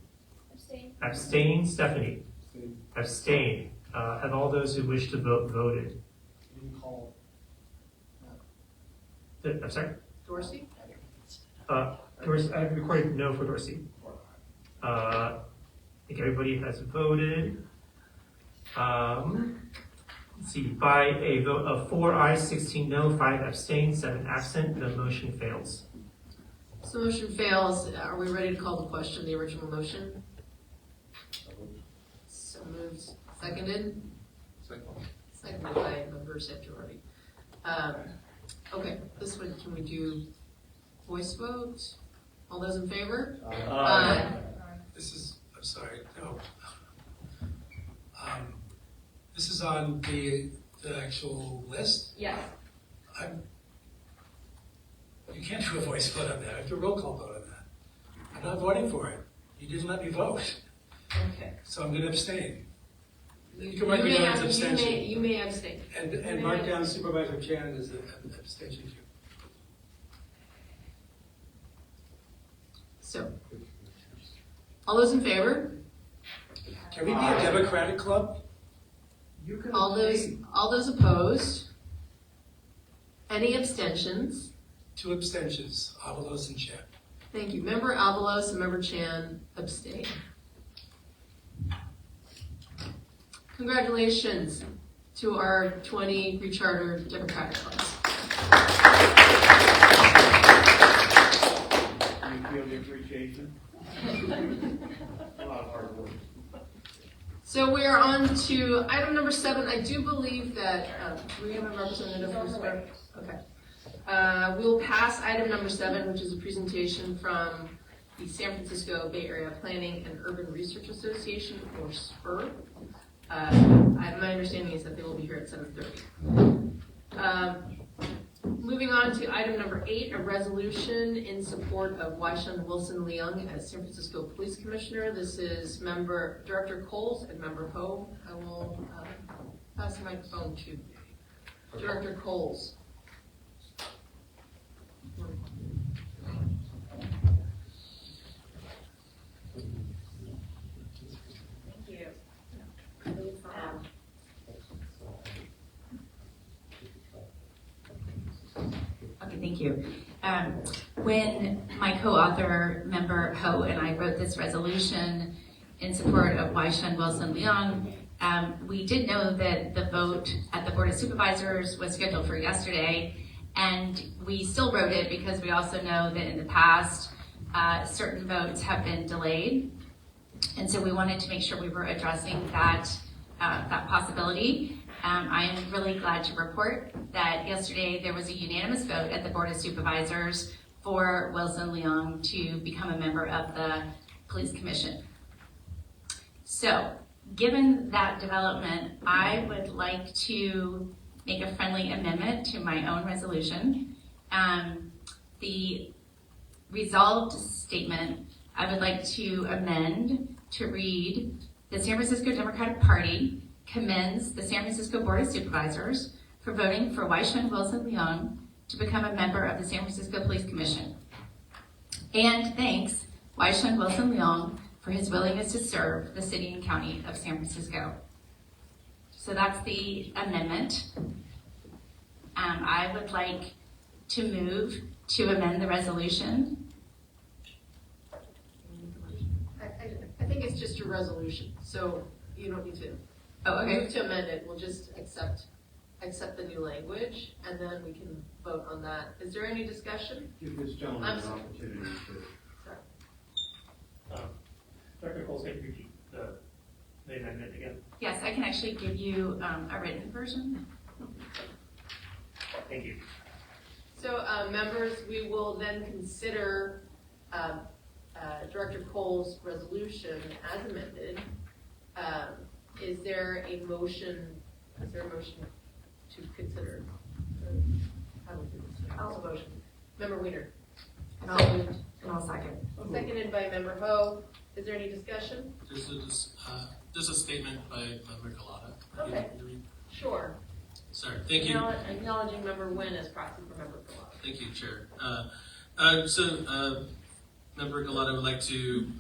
Abstain. Abstain. Stephanie? Abstain. Have all those who wish to vote voted? Didn't call. I'm sorry? Dorsey? Dorsey, I recorded no for Dorsey. I think everybody has voted. Let's see, by a vote of 4 ayes, 16 no, 5 abstain, 7 absent, the motion fails. So motion fails. Are we ready to call the question, the original motion? So moved. Seconded? Seconded by member Santorari. Okay, this one, can we do voice vote? All those in favor? Aye. This is, I'm sorry, no. This is on the actual list? Yes. You can't do a voice vote on that. I have to roll call vote on that. I'm not voting for it. You didn't let me vote. Okay. So I'm going to abstain. You can mark me down as you abstention. you may abstain. And mark down Supervisor Chan as an abstention too. So, all those in favor? Can we be a Democratic club? All those opposed? Any abstentions? 2 abstentions, Avalos and Chan. Thank you. Member Avalos and Member Chan abstain. Congratulations to our 20 recharter Democratic clubs. You feel the appreciation? A lot of hard work. So we are on to item number 7. I do believe that, do we have a representative from Square? Okay. We'll pass item number 7, which is a presentation from the San Francisco Bay Area Planning and Urban Research Association, or SPUR. My understanding is that they will be here at 7:30. Moving on to item number 8, a resolution in support of Wai-Shun Wilson Leung as San Francisco Police Commissioner. This is Director Coles and Member Ho. I will pass the microphone to Director Coles. Thank you. When my co-author, Member Ho, and I wrote this resolution in support of Wai-Shen Wilson Leong, we did know that the vote at the Board of Supervisors was scheduled for yesterday, and we still wrote it because we also know that in the past, certain votes have been delayed. And so we wanted to make sure we were addressing that possibility. I am really glad to report that yesterday there was a unanimous vote at the Board of Supervisors for Wilson Leong to become a member of the Police Commission. So, given that development, I would like to make a friendly amendment to my own resolution. The resolved statement, I would like to amend to read, the San Francisco Democratic Party commends the San Francisco Board of Supervisors for voting for Wai-Shen Wilson Leong to become a member of the San Francisco Police Commission. And thanks Wai-Shen Wilson Leong for his willingness to serve the city and county of San Francisco. So that's the amendment. I would like to move to amend the resolution. I think it's just a resolution, so you don't need to. Oh, okay. Move to amend it, we'll just accept the new language, and then we can vote on that. Is there any discussion? Give this gentleman an opportunity to. Dr. Coles, can you repeat the amendment again? Yes, I can actually give you a written version. Thank you. So, members, we will then consider Director Cole's resolution as amended. Is there a motion to consider? How do we do this? How's the motion? Member Weiner. And I'll second. Seconded by Member Ho. Is there any discussion? Just a statement by Member Galata. Okay. Sure. Sorry, thank you. Acknowledging Member Nguyen as proxy for Member Galata. Thank you, Chair. Member Galata would like to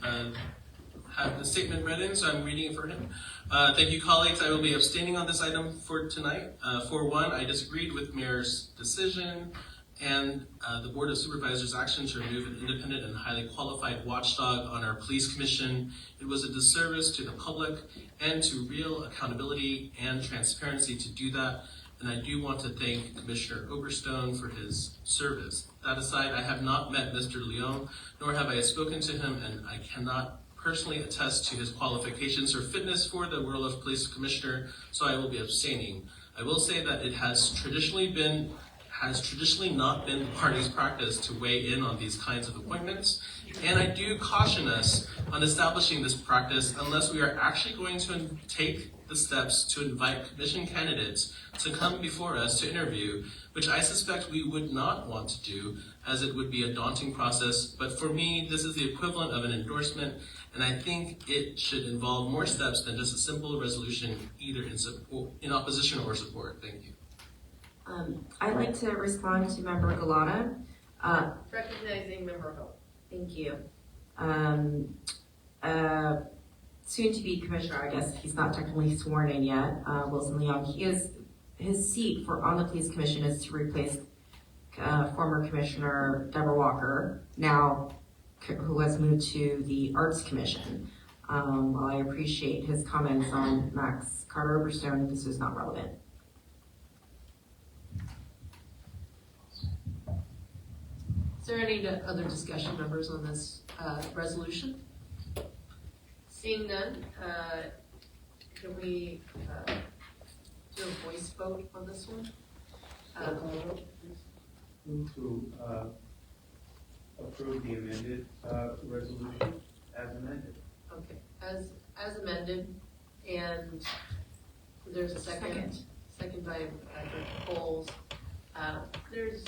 have the statement read in, so I'm reading it for him. Thank you, colleagues. I will be abstaining on this item for tonight. For one, I disagreed with Mayor's decision and the Board of Supervisors' action to remove an independent and highly qualified watchdog on our police commission. It was a disservice to the public and to real accountability and transparency to do that. And I do want to thank Commissioner Oberstone for his service. That aside, I have not met Mr. Leong, nor have I spoken to him, and I cannot personally attest to his qualifications or fitness for the role of police commissioner, so I will be abstaining. I will say that it has traditionally not been the party's practice to weigh in on these kinds of appointments, and I do caution us on establishing this practice unless we are actually going to take the steps to invite commission candidates to come before us to interview, which I suspect we would not want to do, as it would be a daunting process. But for me, this is the equivalent of an endorsement, and I think it should involve more steps than just a simple resolution, either in opposition or support. Thank you. I'd like to respond to Member Galata. Recognizing Member Ho. Thank you. Soon-to-be commissioner, I guess he's not technically sworn in yet, Wilson Leong. His seat on the police commission is to replace former Commissioner Deborah Walker, now who has moved to the Arts Commission. While I appreciate his comments on Max Carter Oberstone, this is not relevant. Is there any other discussion, members, on this resolution? Seeing none, can we do a voice vote on this one? Move to approve the amended resolution as amended. Okay, as amended, and there's a second by Director Coles. There's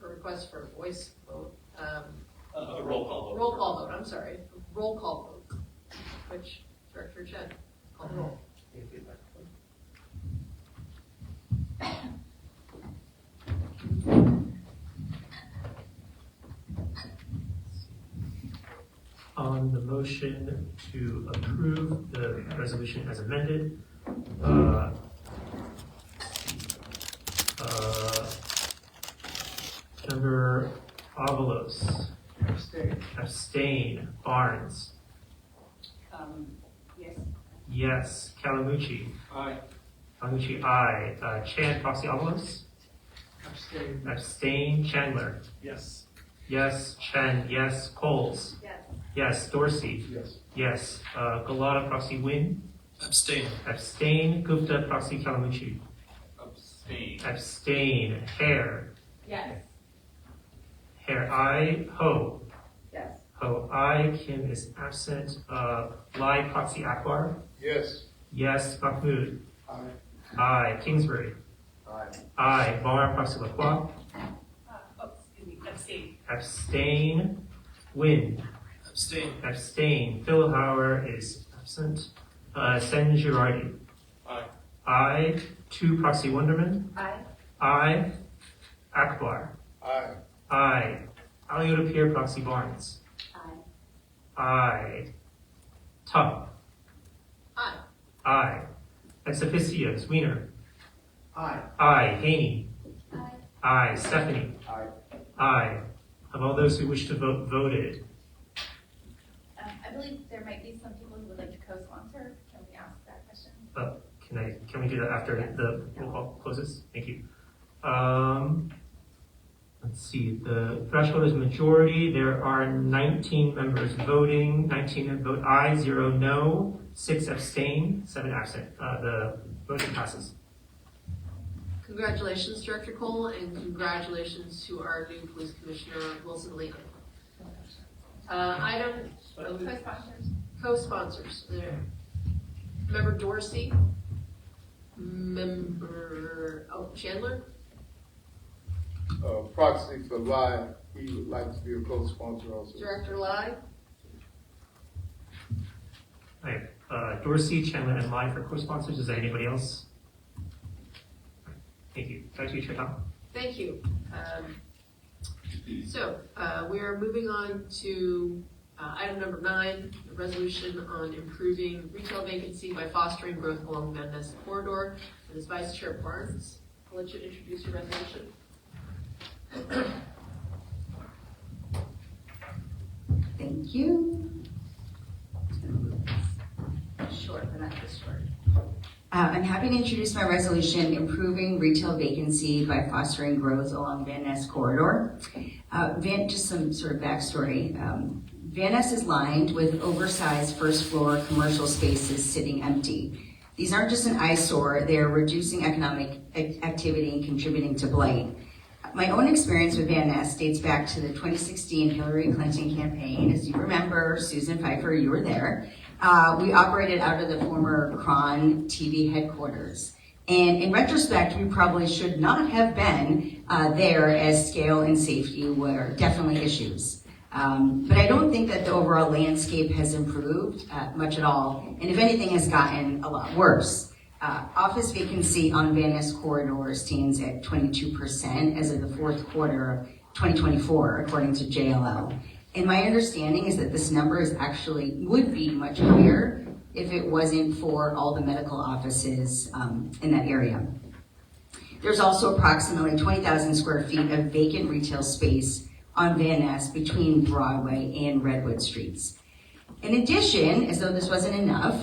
a request for a voice vote. A roll call vote. Roll call vote, I'm sorry. Roll call vote. Which, Director Chen, call the roll. On the motion to approve the resolution as amended, Member Avalos. Abstain. Abstain. Barnes. Yes. Yes. Calamucci. Aye. Calamucci, aye. Chan, proxy Avalos. Abstain. Abstain. Chandler. Yes. Yes. Chen, yes. Coles. Yes. Yes. Dorsey. Yes. Yes. Galata, proxy Wynn. Abstain. Abstain. Gupta, proxy Calamucci. Abstain. Abstain. Hare. Yes. Hare, aye. Ho. Yes. Ho, aye. Kim is absent. Lai, proxy Akbar. Yes. Yes. Mahmood. Aye. Aye. Kingsbury. Aye. Aye. Barr, proxy Lacroix. Abstain. Abstain. Wynn. Abstain. Abstain. Phil Hauer is absent. Sen Girardi. Aye. Aye. 2, proxy Wonderman. Aye. Aye. Akbar. Aye. Aye. Aliota Pierre, proxy Barnes. Aye. Aye. Tubb. Aye. Aye. Ex officios. Wiener. Aye. Aye. Haney. Aye. Aye. Stephanie. Aye. Aye. Have all those who wish to vote voted? I believe there might be some people who would like to co-sponsor. Can we ask that question? Can we do that after the roll call closes? Thank you. Let's see, the threshold is majority. There are 19 members voting, 19 vote aye, 0 no, 6 abstain, 7 absent. The motion passes. Congratulations, Director Cole, and congratulations to our new Police Commissioner, Wilson Leon. Item Co-sponsors. co-sponsors there. Member Dorsey. Member Chandler. Proxy for Lai, he would like to be a co-sponsor also. Director Lai. I have Dorsey, Chandler, and Lai for co-sponsors. Is there anybody else? Thank you. Back to you, Chair Tom. Thank you. So we are moving on to item number 9, the resolution on improving retail vacancy by fostering growth along Van Ness corridor. And as Vice Chair Barnes, I'll let you introduce your resolution. Thank you. Short, but not this short. I'm happy to introduce my resolution, improving retail vacancy by fostering growth along Van Ness corridor. Just some sort of backstory. Van Ness is lined with oversized first floor commercial spaces sitting empty. These aren't just an eyesore, they're reducing economic activity and contributing to blight. My own experience with Van Ness dates back to the 2016 Hillary Clinton campaign. As you remember, Susan Pfeiffer, you were there. We operated out of the former Cron TV headquarters. And in retrospect, we probably should not have been there, as scale and safety were definitely issues. But I don't think that the overall landscape has improved much at all, and if anything has gotten a lot worse. Office vacancy on Van Ness corridor stands at 22% as of the fourth quarter of 2024, according to JLL. And my understanding is that this number would be much higher if it wasn't for all the medical offices in that area. There's also approximately 20,000 square feet of vacant retail space on Van Ness between Broadway and Redwood Streets. In addition, as though this wasn't enough,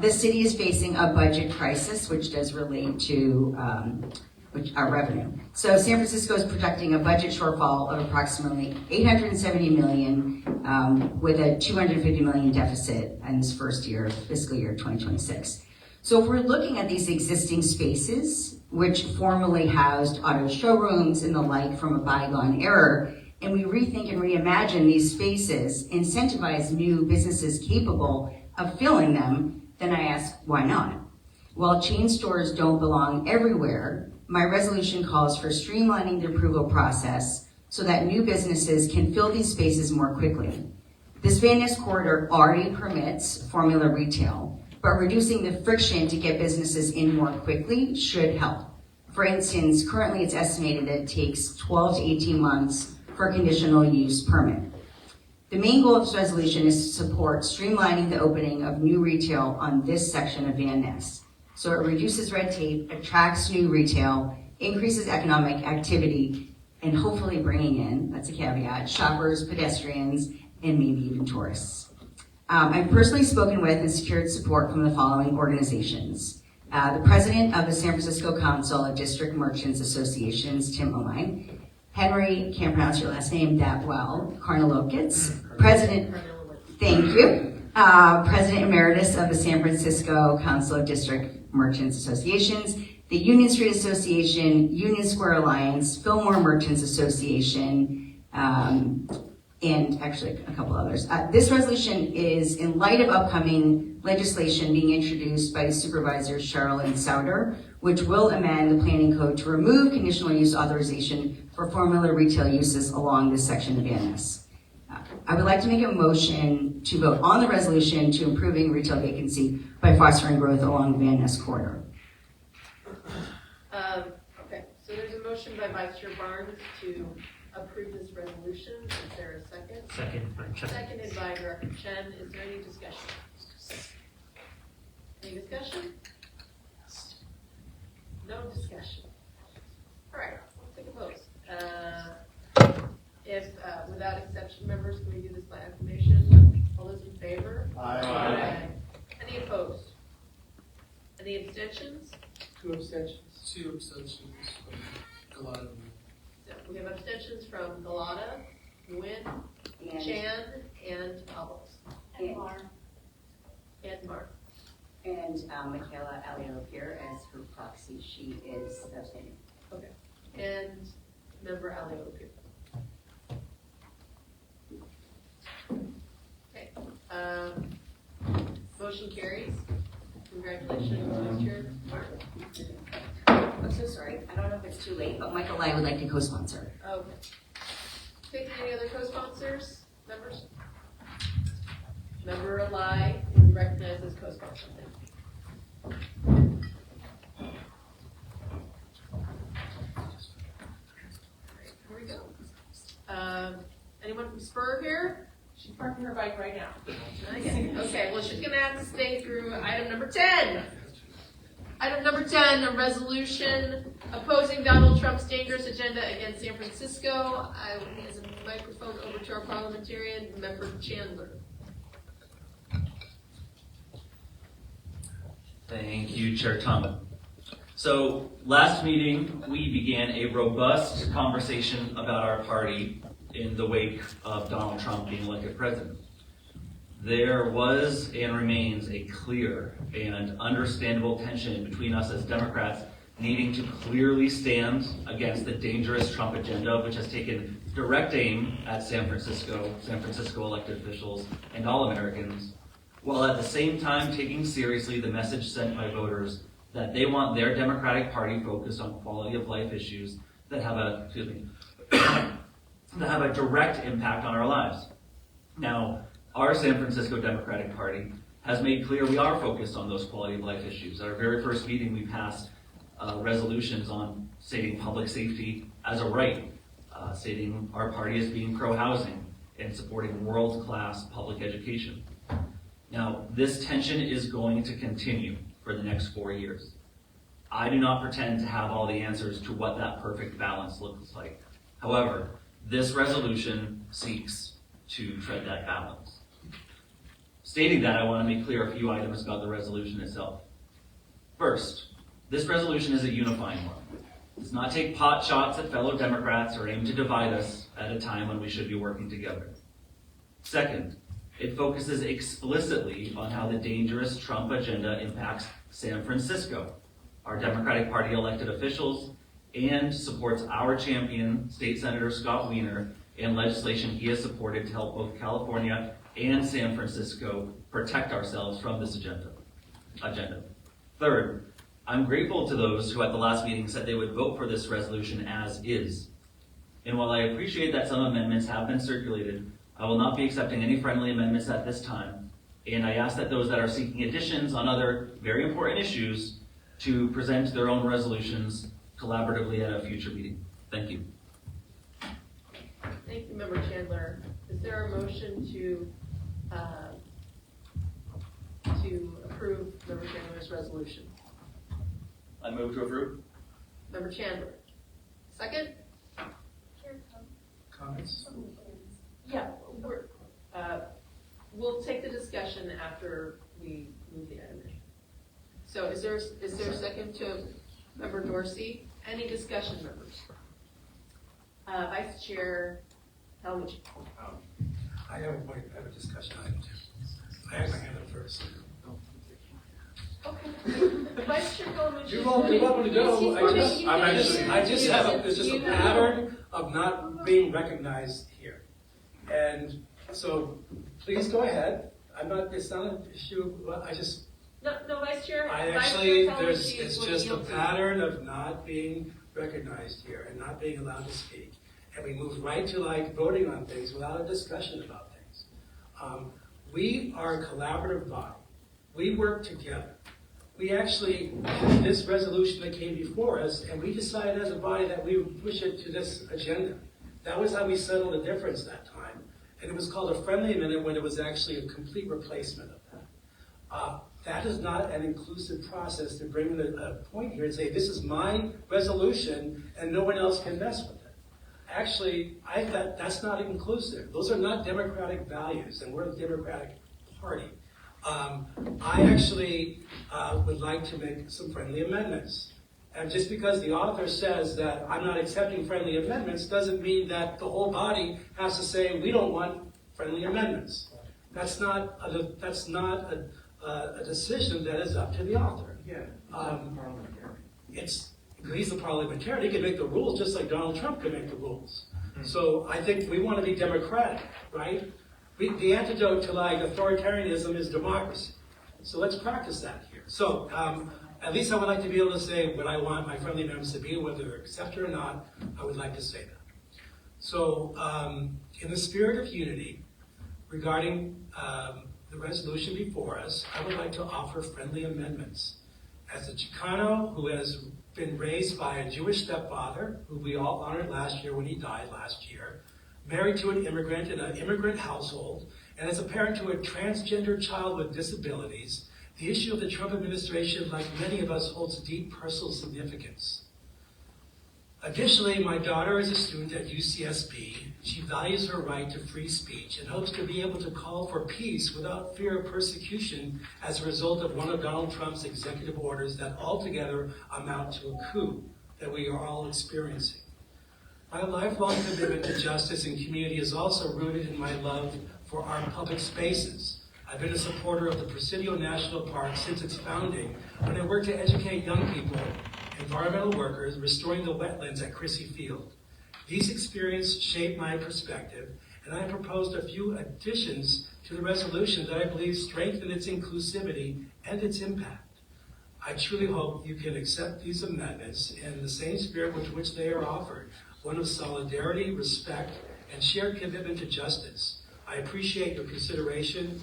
the city is facing a budget crisis, which does relate to our revenue. So San Francisco is projecting a budget shortfall of approximately $870 million with a $250 million deficit in this first year, fiscal year 2026. So if we're looking at these existing spaces, which formerly housed auto showrooms and the like from a bygone era, and we rethink and reimagine these spaces, incentivize new businesses capable of filling them, then I ask, why not? While chain stores don't belong everywhere, my resolution calls for streamlining the approval process so that new businesses can fill these spaces more quickly. This Van Ness corridor already permits formula retail, but reducing the friction to get businesses in more quickly should help. For instance, currently it's estimated that it takes 12 to 18 months for a conditional use permit. The main goal of this resolution is to support streamlining the opening of new retail on this section of Van Ness. So it reduces red tape, attracts new retail, increases economic activity, and hopefully bringing in, that's a caveat, shoppers, pedestrians, and maybe even tourists. I've personally spoken with and secured support from the following organizations. The president of the San Francisco Council of District Merchants Associations, Tim O'Line, Henry, can't pronounce your last name that well, Karnalokitz, President, thank you, President Emeritus of the San Francisco Council of District Merchants Associations, the Union Street Association, Union Square Alliance, Fillmore Merchants Association, and actually a couple others. This resolution is in light of upcoming legislation being introduced by Supervisor Sherilyn Souter, which will amend the planning code to remove conditional use authorization for formula retail uses along this section of Van Ness. I would like to make a motion to vote on the resolution to improving retail vacancy by fostering growth along the Van Ness corridor. Okay, so there's a motion by Vice Chair Barnes to approve this resolution. Is there a second? Second by Chen. Seconded by Director Chen. Is there any discussion? Any discussion? No discussion. All right, let's take a vote. If, without exception, members, can we do this by acclamation? All those in favor? Aye. Any opposed? Any abstentions? 2 abstentions. 2 abstentions from a lot of them. So we have abstentions from Galata, Nguyen, Chan, and Pablos. And Mar. And Mark. And Michaela Alio-Pierre as her proxy, she is abstaining. Okay. And member Alio-Pierre. Okay. Motion carries. Congratulations, Vice Chair Martin. I'm so sorry, I don't know if it's too late, but Michael Lai would like to co-sponsor. Okay. Taking any other co-sponsors, members? Member Lai is recognized as co-sponsor. Here we go. Anyone from Spur here? She's parking her bike right now. Okay, well, she's gonna have to stay through item number 10. Item number 10, a resolution opposing Donald Trump's dangerous agenda against San Francisco. I will hand the microphone over to our parliamentarian, Member Chandler. Thank you, Chair Tum. So last meeting, we began a robust conversation about our party in the wake of Donald Trump being elected president. There was and remains a clear and understandable tension between us as Democrats needing to clearly stand against the dangerous Trump agenda, which has taken direct aim at San Francisco elected officials, and all Americans, while at the same time taking seriously the message sent by voters that they want their Democratic Party focused on quality of life issues that have a direct impact on our lives. Now, our San Francisco Democratic Party has made clear we are focused on those quality of life issues. At our very first meeting, we passed resolutions on stating public safety as a right, stating our party as being pro-housing, and supporting world-class public education. Now, this tension is going to continue for the next 4 years. I do not pretend to have all the answers to what that perfect balance looks like. However, this resolution seeks to tread that balance. Stating that, I want to make clear a few items about the resolution itself. First, this resolution is a unifying one. It does not take pot shots at fellow Democrats or aim to divide us at a time when we should be working together. Second, it focuses explicitly on how the dangerous Trump agenda impacts San Francisco, our Democratic Party elected officials, and supports our champion, State Senator Scott Wiener, and legislation he has supported to help both California and San Francisco protect ourselves from this agenda. Third, I'm grateful to those who at the last meeting said they would vote for this resolution as is. And while I appreciate that some amendments have been circulated, I will not be accepting any friendly amendments at this time. And I ask that those that are seeking additions on other very important issues to present their own resolutions collaboratively at a future meeting. Thank you. Thank you, Member Chandler. Is there a motion to approve Member Chandler's resolution? I move to approve. Member Chandler. Second? comments? Yeah, we'll take the discussion after we move the item. So is there a second to Member Dorsey? Any discussion, members? Vice Chair Helmut. I have a point, I have a discussion item too. I have my hand up first. Okay. Vice Chair Helmut. You're welcome to go. I just have there's just a pattern of not being recognized here. And so please go ahead. It's not an issue, No, Vice Chair. It's just a pattern of not being recognized here and not being allowed to speak. And we move right to like voting on things without a discussion about things. We are a collaborative body. We work together. We actually, this resolution that came before us, and we decided as a body that we would push it to this agenda. That was how we settled the difference that time. And it was called a friendly amendment when it was actually a complete replacement of that. That is not an inclusive process to bring a point here and say, this is my resolution and no one else can mess with it. Actually, that's not inclusive. Those are not democratic values, and we're a democratic party. I actually would like to make some friendly amendments. And just because the author says that I'm not accepting friendly amendments doesn't mean that the whole body has to say we don't want friendly amendments. That's not a decision that is up to the author. Yeah, He's the parliamentarian. He can make the rules just like Donald Trump can make the rules. So I think we want to be democratic, right? The antidote to like authoritarianism is democracy. So let's practice that here. So at least I would like to be able to say what I want my friendly amendments to be, whether they're accepted or not. I would like to say that. So in the spirit of unity, regarding the resolution before us, I would like to offer friendly amendments. As a Chicano who has been raised by a Jewish stepfather, who we all honored last year when he died last year, married to an immigrant in an immigrant household, and as a parent to a transgender child with disabilities, the issue of the Trump administration, like many of us, holds deep personal significance. Additionally, my daughter is a student at UCSB. She values her right to free speech and hopes to be able to call for peace without fear of persecution as a result of one of Donald Trump's executive orders that altogether amount to a coup that we are all experiencing. My lifelong commitment to justice and community is also rooted in my love for our public spaces. I've been a supporter of the Presidio National Park since its founding, when I worked to educate young people, environmental workers, restoring the wetlands at Crissy Field. These experiences shaped my perspective, and I proposed a few additions to the resolution that I believe strengthen its inclusivity and its impact. I truly hope you can accept these amendments in the same spirit with which they are offered, one of solidarity, respect, and shared commitment to justice. I appreciate your consideration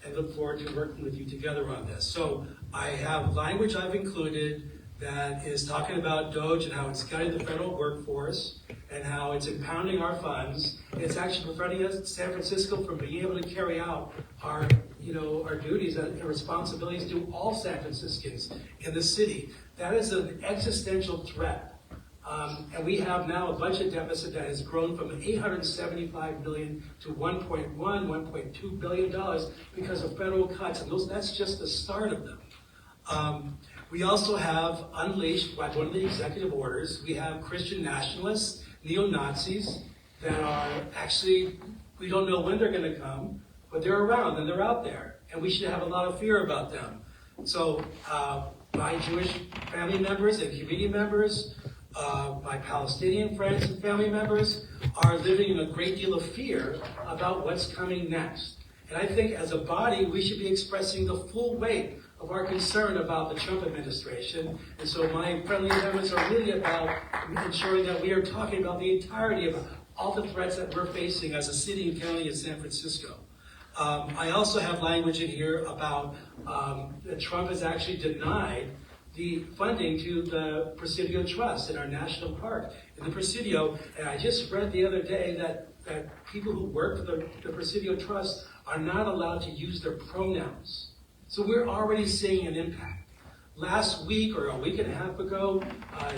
and look forward to working with you together on this. So I have language I've included that is talking about DOGE and how it's gutting the federal workforce and how it's impounding our funds. It's actually preventing us, San Francisco, from being able to carry out our duties and responsibilities to all San Franciscans in the city. That is an existential threat. And we have now a budget deficit that has grown from $875 million to $1.2 billion because of federal cuts, and that's just the start of them. We also have unleashed by one of the executive orders, we have Christian nationalists, neo-Nazis, that are actually, we don't know when they're going to come, but they're around and they're out there, and we should have a lot of fear about them. So my Jewish family members and community members, my Palestinian friends and family members are living in a great deal of fear about what's coming next. And I think as a body, we should be expressing the full weight of our concern about the Trump administration. And so my friendly amendments are really about ensuring that we are talking about the entirety of all the threats that we're facing as a city and county of San Francisco. I also have language in here about that Trump has actually denied the funding to the Presidio Trust in our national park in the Presidio. And I just read the other day that people who work for the Presidio Trust are not allowed to use their pronouns. So we're already seeing an impact. Last week or a week and a half ago,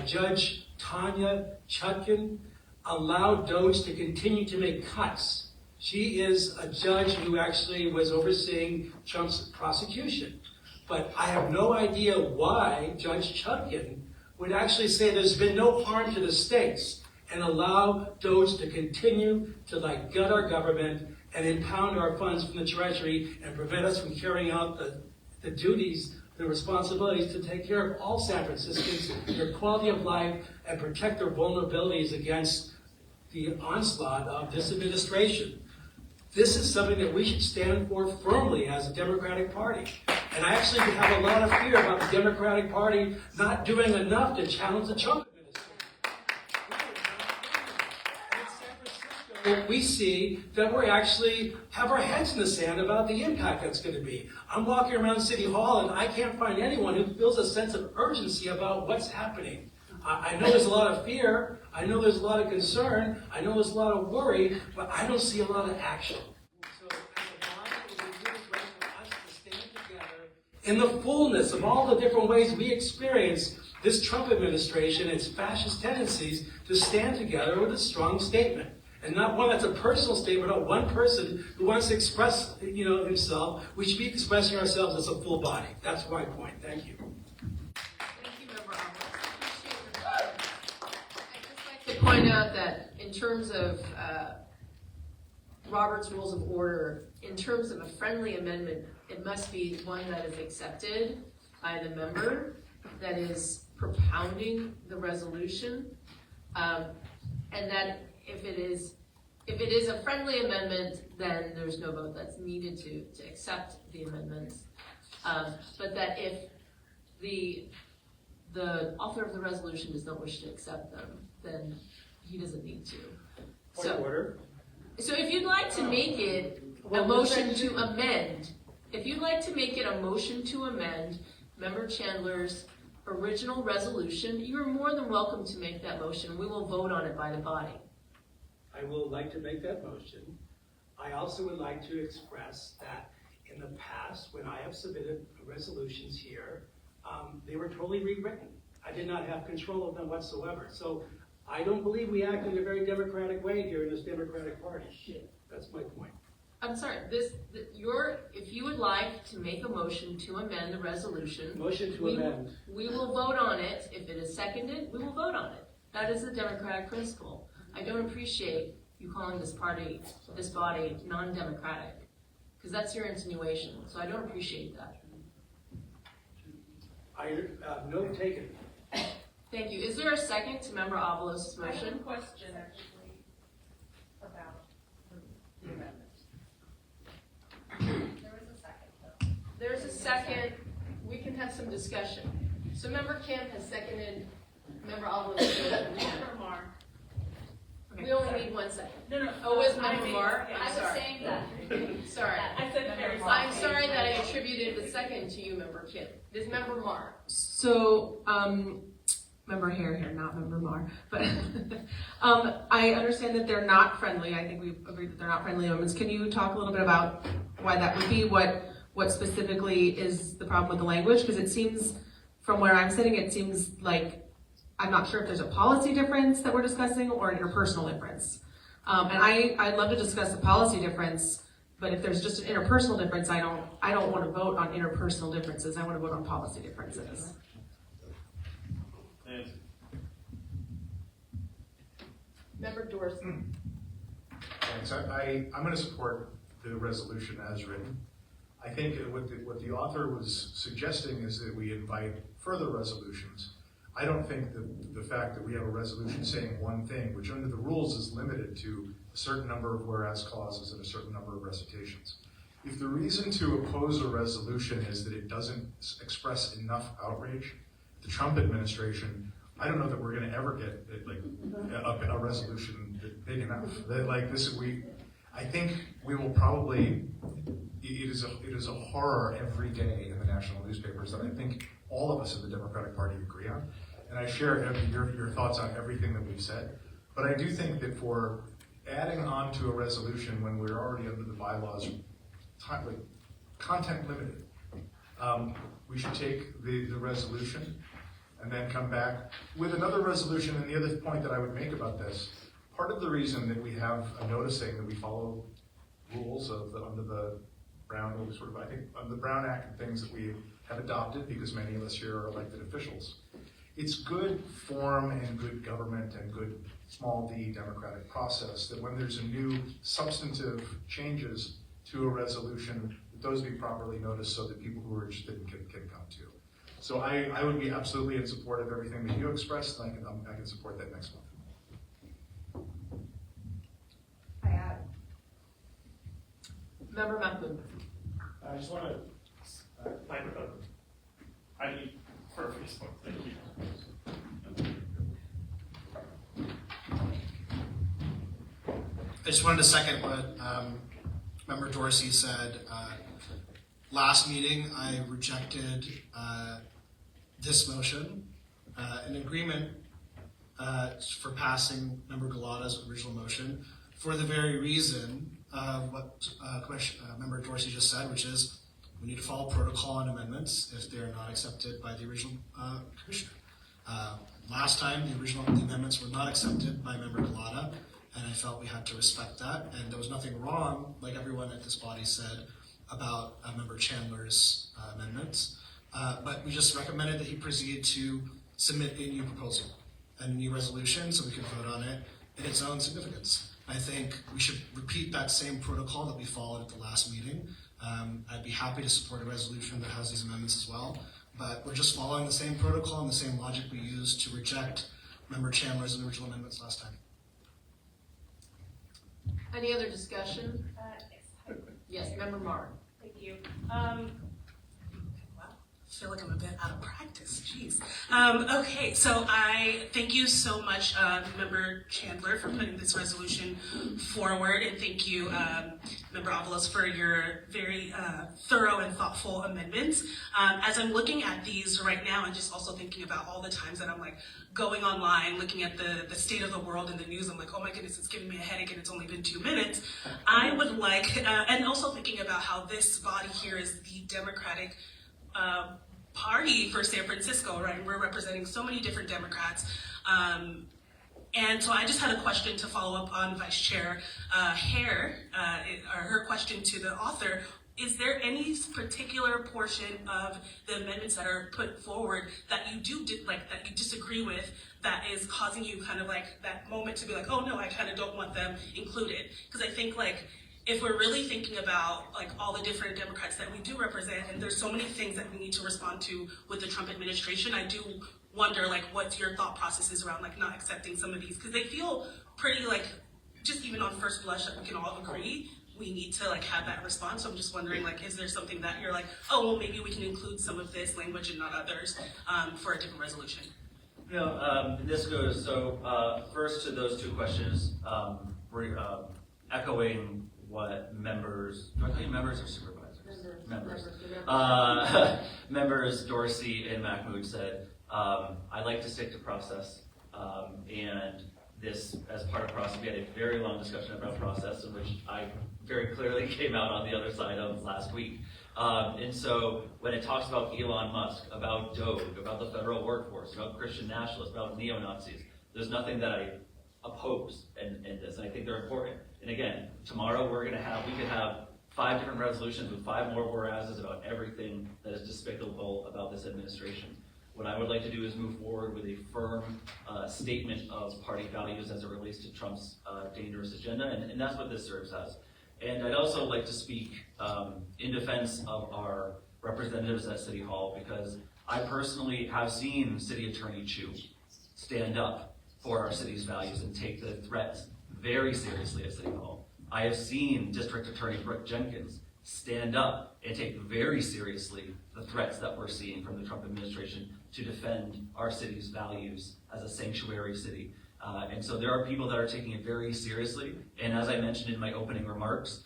Judge Tanya Chutkan allow Doge to continue to make cuts. She is a judge who actually was overseeing Trump's prosecution. But I have no idea why Judge Chutkan would actually say there's been no harm to the states and allow Doge to continue to gut our government and impound our funds from the Treasury and prevent us from carrying out the duties, the responsibilities to take care of all San Franciscans, their quality of life, and protect their vulnerabilities against the onslaught of this administration. This is something that we should stand for firmly as a Democratic Party. And I actually have a lot of fear about the Democratic Party not doing enough to challenge the Trump administration. We see that we actually have our heads in the sand about the impact that's going to be. I'm walking around City Hall and I can't find anyone who feels a sense of urgency about what's happening. I know there's a lot of fear, I know there's a lot of concern, I know there's a lot of worry, but I don't see a lot of action. So as a body, it would be really great for us to stand together in the fullness of all the different ways we experience this Trump administration, its fascist tendencies, to stand together with a strong statement. And not one that's a personal statement of one person who wants to express himself. We should be expressing ourselves as a full body. That's my point. Thank you. To point out that in terms of Robert's Rules of Order, in terms of a friendly amendment, it must be one that is accepted by the member that is propounding the resolution, and that if it is a friendly amendment, then there's no vote that's needed to accept the amendments. But that if the author of the resolution does not wish to accept them, then he doesn't need to. Point of order. So if you'd like to make it a motion to amend, Member Chandler's original resolution, you're more than welcome to make that motion. We will vote on it by the body. I will like to make that motion. I also would like to express that in the past, when I have submitted resolutions here, they were totally rewritten. I did not have control of them whatsoever. So I don't believe we act in a very democratic way here in this Democratic Party. That's my point. I'm sorry, if you would like to make a motion to amend the resolution. Motion to amend. We will vote on it. If it is seconded, we will vote on it. That is the democratic principle. I don't appreciate you calling this body, non-democratic, because that's your insinuation. So I don't appreciate that. Note taken. Thank you. Is there a second to Member Avalos' motion? I have a question actually about the amendment. There was a second though. There's a second. We can have some discussion. So Member Kemp has seconded Member Avalos' motion. Member Marr. We only need 1 second. No. Oh, was Member Marr? I was saying that. Sorry. I said very I'm sorry that I attributed the second to you, Member Kemp. This Member Marr. So, Member Hare, not Member Marr, but I understand that they're not friendly. I think we've agreed that they're not friendly amendments. Can you talk a little bit about why that would be? What specifically is the problem with the language? Because it seems, from where I'm sitting, it seems like I'm not sure if there's a policy difference that we're discussing or an interpersonal difference. And I'd love to discuss the policy difference, but if there's just an interpersonal difference, I don't want to vote on interpersonal differences. I want to vote on policy differences. Member Dorsey. Thanks. I'm going to support the resolution as written. I think what the author was suggesting is that we invite further resolutions. I don't think that the fact that we have a resolution saying one thing, which under the rules is limited to a certain number of whereas clauses and a certain number of recitations. If the reason to oppose a resolution is that it doesn't express enough outrage, the Trump administration, I don't know that we're going to ever get a resolution big enough. I think we will probably. It is a horror every day in the national newspapers that I think all of us in the Democratic Party agree on, and I share your thoughts on everything that we've said. But I do think that for adding on to a resolution when we're already under the bylaws, content limited, we should take the resolution and then come back with another resolution. And the other point that I would make about this, part of the reason that we have a noticing that we follow rules under the Brown, under the Brown Act and things that we have adopted, because many of us here are elected officials. It's good form and good government and good small d democratic process that when there's a new substantive changes to a resolution, that those be properly noticed so that people who are interested can come to. So I would be absolutely in support of everything that you expressed, and I can support that next month. Member Mahmood. I just want to, I need for Facebook, thank you. I just wanted to second what Member Dorsey said. Last meeting, I rejected this motion in agreement for passing Member Galata's original motion for the very reason of what Member Dorsey just said, which is we need to follow protocol on amendments if they're not accepted by the original commissioner. Last time, the amendments were not accepted by Member Galata, and I felt we had to respect that. And there was nothing wrong, like everyone at this body said, about Member Chandler's amendments. But we just recommended that he proceed to submit a new proposal and a new resolution so we can vote on it in its own significance. I think we should repeat that same protocol that we followed at the last meeting. I'd be happy to support a resolution that has these amendments as well, but we're just following the same protocol and the same logic we used to reject Member Chandler's original amendments last time. Any other discussion? Yes, Member Marr. Thank you. I feel like I'm a bit out of practice, jeez. Okay, so I thank you so much, Member Chandler, for putting this resolution forward, and thank you, Member Avalos, for your very thorough and thoughtful amendments. As I'm looking at these right now, and just also thinking about all the times that I'm like going online, looking at the state of the world in the news, I'm like, oh my goodness, it's giving me a headache and it's only been 2 minutes. I would like, and also thinking about how this body here is the Democratic party for San Francisco, right? We're representing so many different Democrats. And so I just had a question to follow up on Vice Chair Hare, or her question to the author. Is there any particular portion of the amendments that are put forward that you that you disagree with, that is causing you kind of like that moment to be like, oh no, I kind of don't want them included? Because I think like, if we're really thinking about like all the different Democrats that we do represent, and there's so many things that we need to respond to with the Trump administration, I do wonder like what's your thought processes around like not accepting some of these, because they feel pretty like, just even on first blush, that we can all agree we need to like have that response. So I'm just wondering like, is there something that you're like, oh well, maybe we can include some of this language and not others for a different resolution? You know, this goes, so first to those two questions, echoing what members, do I call you members or supervisors? Members. Members Dorsey and Mahmood said, I like to stick to process, and this, as part of process, we had a very long discussion about process in which I very clearly came out on the other side of last week. And so when it talks about Elon Musk, about Doge, about the federal workforce, about Christian nationalists, about neo-Nazis, there's nothing that I oppose in this, and I think they're important. And again, tomorrow we could have 5 different resolutions with 5 more whereases about everything that is despicable about this administration. What I would like to do is move forward with a firm statement of party values as it relates to Trump's dangerous agenda, and that's what this serves as. And I'd also like to speak in defense of our representatives at City Hall, because I personally have seen City Attorney Chu stand up for our city's values and take the threats very seriously at City Hall. I have seen District Attorney Brooke Jenkins stand up and take very seriously the threats that we're seeing from the Trump administration to defend our city's values as a sanctuary city. And so there are people that are taking it very seriously. And as I mentioned in my opening remarks,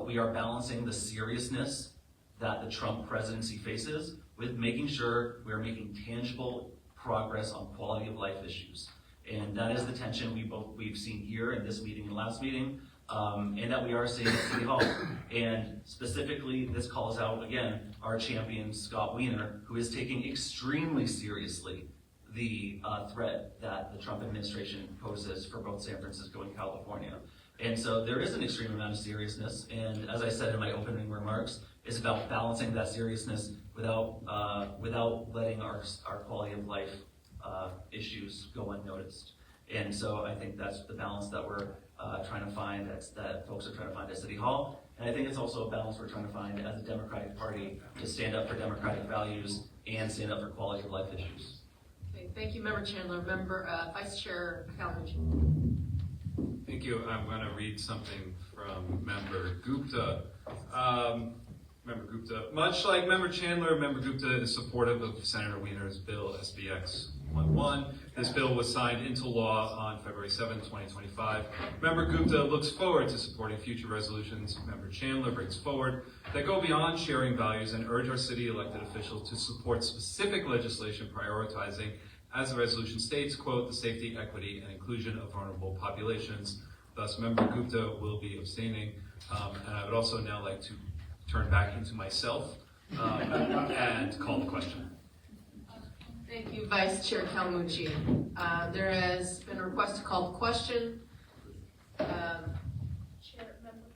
we are balancing the seriousness that the Trump presidency faces with making sure we're making tangible progress on quality of life issues. And that is the tension we've seen here in this meeting and last meeting, and that we are seeing at City Hall. And specifically, this calls out, again, our champion, Scott Wiener, who is taking extremely seriously the threat that the Trump administration poses for both San Francisco and California. And so there is an extreme amount of seriousness, and as I said in my opening remarks, it's about balancing that seriousness without letting our quality of life issues go unnoticed. And so I think that's the balance that we're trying to find, that folks are trying to find at City Hall. And I think it's also a balance we're trying to find as a Democratic Party to stand up for democratic values and stand up for quality of life issues. Okay, thank you, Member Chandler. Vice Chair Calhoun. Thank you. I'm going to read something from Member Gupta. Member Gupta, much like Member Chandler, Member Gupta is supportive of Senator Wiener's bill SBX 11. This bill was signed into law on February 7, 2025. Member Gupta looks forward to supporting future resolutions Member Chandler brings forward that go beyond sharing values and urge our city elected officials to support specific legislation prioritizing, as the resolution states, quote, the safety, equity, and inclusion of vulnerable populations. Thus, Member Gupta will be abstaining. And I would also now like to turn back into myself and call the question. Thank you, Vice Chair Calmucci. There has been a request to call the question. Chair, member,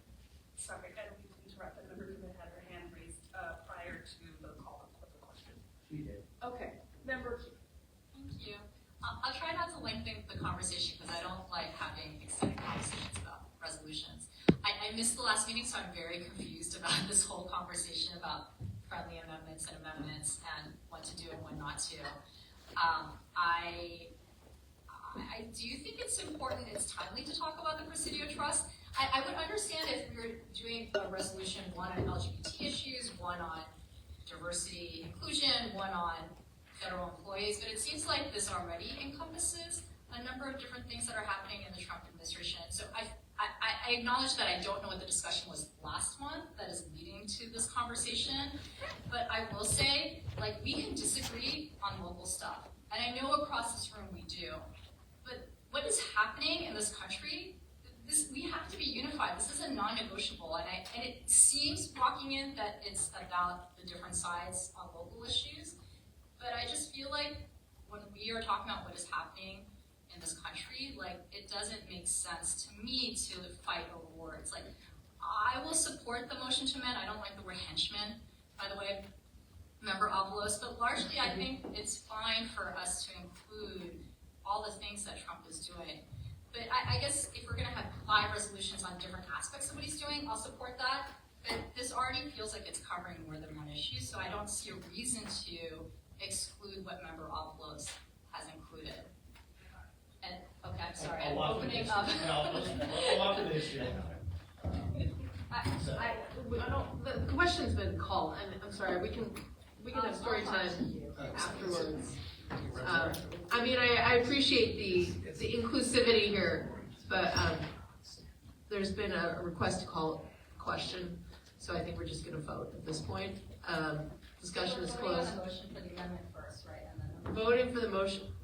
sorry, I don't mean to interrupt, but member Gupta had her hand raised prior to the call of the question. She did. Okay, member. Thank you. I'll try not to lengthen the conversation because I don't like having extended conversations about resolutions. I missed the last meeting, so I'm very confused about this whole conversation about friendly amendments and what to do and what not to. I do think it's important, it's timely to talk about the Presidio Trust. I would understand if we were doing a resolution, one on LGBT issues, one on diversity inclusion, one on federal employees, but it seems like this already encompasses a number of different things that are happening in the Trump administration. So I acknowledge that I don't know what the discussion was last month that is leading to this conversation, but I will say, like, we can disagree on local stuff, and I know across this room we do, but what is happening in this country, we have to be unified. This is a non-negotiable, and it seems walking in that it's about the different sides on local issues, but I just feel like when we are talking about what is happening in this country, like, it doesn't make sense to me to fight over words. Like, I will support the motion to amend. I don't like the word henchman, by the way, Member Avalos, but largely I think it's fine for us to include all the things that Trump is doing. But I guess if we're gonna have 5 resolutions on different aspects of what he's doing, I'll support that. But this already feels like it's covering more than one issue, so I don't see a reason to exclude what Member Avalos has included. And, okay, I'm sorry, I'm opening up. The question's been called, and I'm sorry, we can have story time afterwards. I mean, I appreciate the inclusivity here, but there's been a request to call a question, so I think we're just gonna vote at this point. Discussion is closed. Motion for the amendment first, right? And then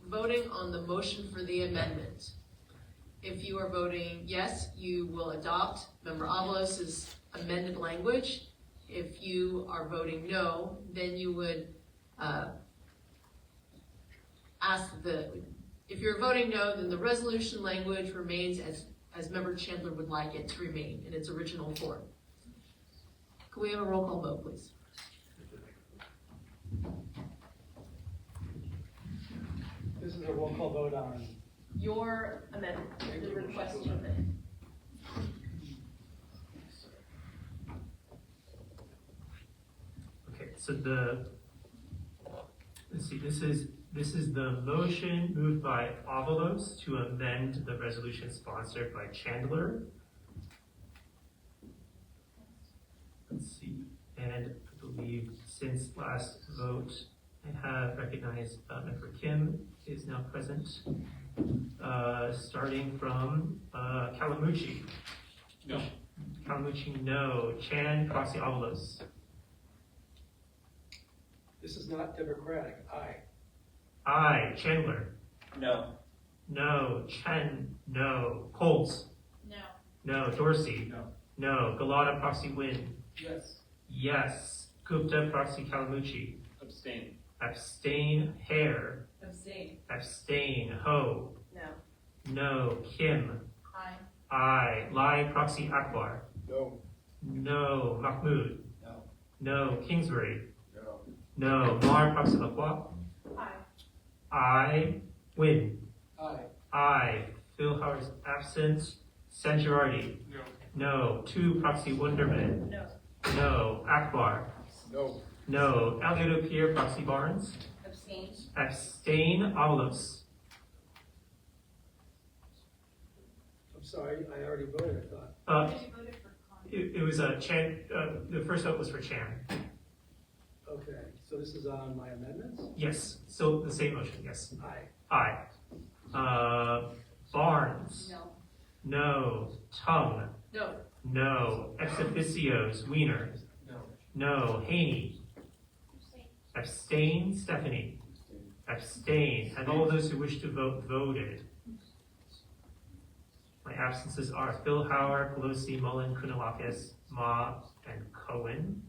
Voting on the motion for the amendment. If you are voting yes, you will adopt Member Avalos' amended language. If you are voting no, then you would if you're voting no, then the resolution language remains as Member Chandler would like it to remain in its original form. Can we have a roll call vote, please? This is a roll call vote on. Your amendment, the request to amend. Okay, so let's see, this is the motion moved by Avalos to amend the resolution sponsored by Chandler. Let's see, and I believe since last vote, I have recognized Member Kim is now present. Starting from Calmucci. No. Calmucci, no. Chan, Proxy, Avalos. This is not democratic. Aye. Aye. Chandler. No. No. Chen, no. Colts. No. No. Dorsey. No. No. Galata, Proxy, Win. Yes. Yes. Gupta, Proxy, Calmucci. Abstain. Abstain. Hare. Abstain. Abstain. Ho. No. No. Kim. Aye. Aye. Lai Proxy Akbar. No. No. Mahmood. No. No. Kingsbury. No. No. Mar Proxy Lacroix. Aye. Aye. Win. Aye. Aye. Phil Howard's absent. San Girardi. No. No. 2 Proxy Wonderman. No. No. Akbar. No. No. Elliot Pierre Proxy Barnes. Abstain. Abstain. Avalos. I'm sorry, I already voted, I thought. Uh, it was a Chan, the first vote was for Chan. Okay, so this is on my amendments? Yes, so the same motion, yes. Aye. Aye. Barnes. No. No. Tung. No. No. Ex officios. Wiener. No. No. Haney. Abstain. Stephanie. Abstain. Have all those who wish to vote voted? My absences are Phil Howard, Pelosi, Mullen, Kunalakis, Ma, and Cohen.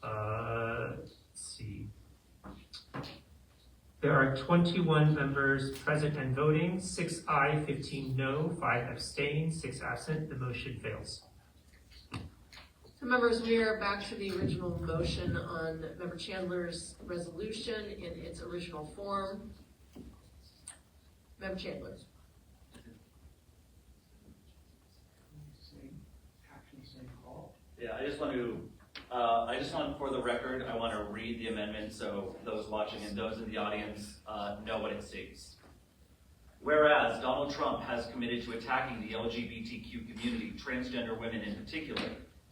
Let's see. There are 21 members present and voting, 6 aye, 15 no, 5 abstain, 6 absent. The motion fails. So members, we are back to the original motion on Member Chandler's resolution in its original form. Member Chandler. Yeah, I just want for the record, I want to read the amendment so those watching and those in the audience know what it states. Whereas Donald Trump has committed to attacking the LGBTQ community, transgender women in particular,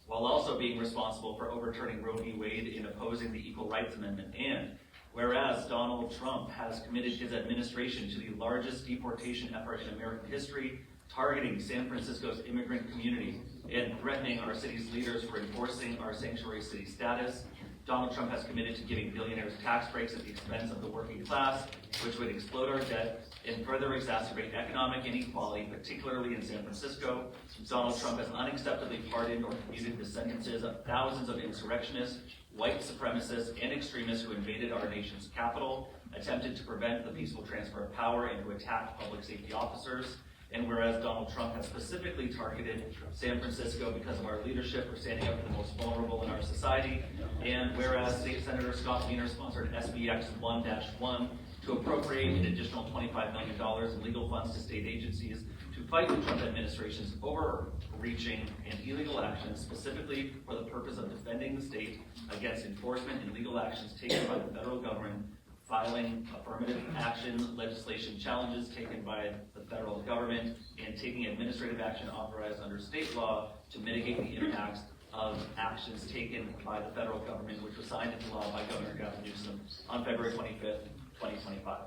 while also being responsible for overturning Roe v. Wade in opposing the Equal Rights Amendment, and whereas Donald Trump has committed his administration to the largest deportation effort in American history, targeting San Francisco's immigrant community and threatening our city's leaders for enforcing our sanctuary city status, Donald Trump has committed to giving billionaires tax breaks at the expense of the working class, which would explode our debt and further exacerbate economic inequality, particularly in San Francisco. Donald Trump has unacceptably pardoned or commuted the sentences of thousands of insurrectionists, white supremacists, and extremists who invaded our nation's capital, attempted to prevent the peaceful transfer of power, and to attack public safety officers. And whereas Donald Trump has specifically targeted San Francisco because of our leadership for standing up for the most vulnerable in our society, and whereas State Senator Scott Wiener sponsored SBX 1-1 to appropriate an additional $25 million in legal funds to state agencies to fight the Trump administration's overreaching and illegal actions, specifically for the purpose of defending the state against enforcement and legal actions taken by the federal government, filing affirmative action legislation challenges taken by the federal government, and taking administrative action authorized under state law to mitigate the impacts of actions taken by the federal government, which was signed into law by Governor Gavin Newsom on February 25th, 2025.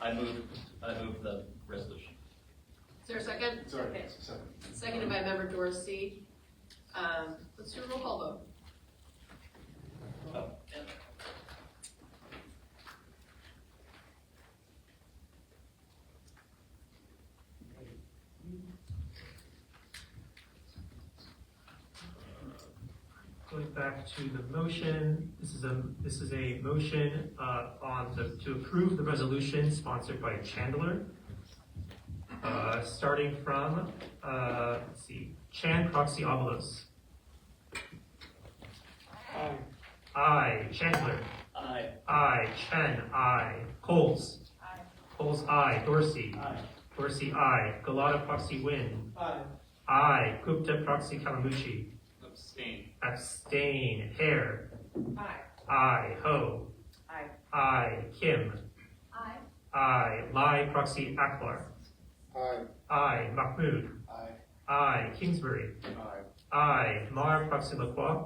I move the resolution. Is there a second? Okay. Seconded by Member Dorsey. Let's do a roll call vote. Oh, yeah. Going back to the motion, this is a motion to approve the resolution sponsored by Chandler. Starting from, let's see, Chan Proxy Avalos. Aye. Aye. Chandler. Aye. Aye. Chen. Aye. Coles. Aye. Coles. Aye. Dorsey. Aye. Dorsey. Aye. Galata Proxy Win. Aye. Aye. Gupta Proxy Kalamuchi. Abstain. Abstain. Hare. Aye. Aye. Ho. Aye. Aye. Kim. Aye. Aye. Lai Proxy Akbar. Aye. Aye. Mahmood. Aye. Aye. Kingsbury. Aye. Aye. Mar Proxy Lacroix.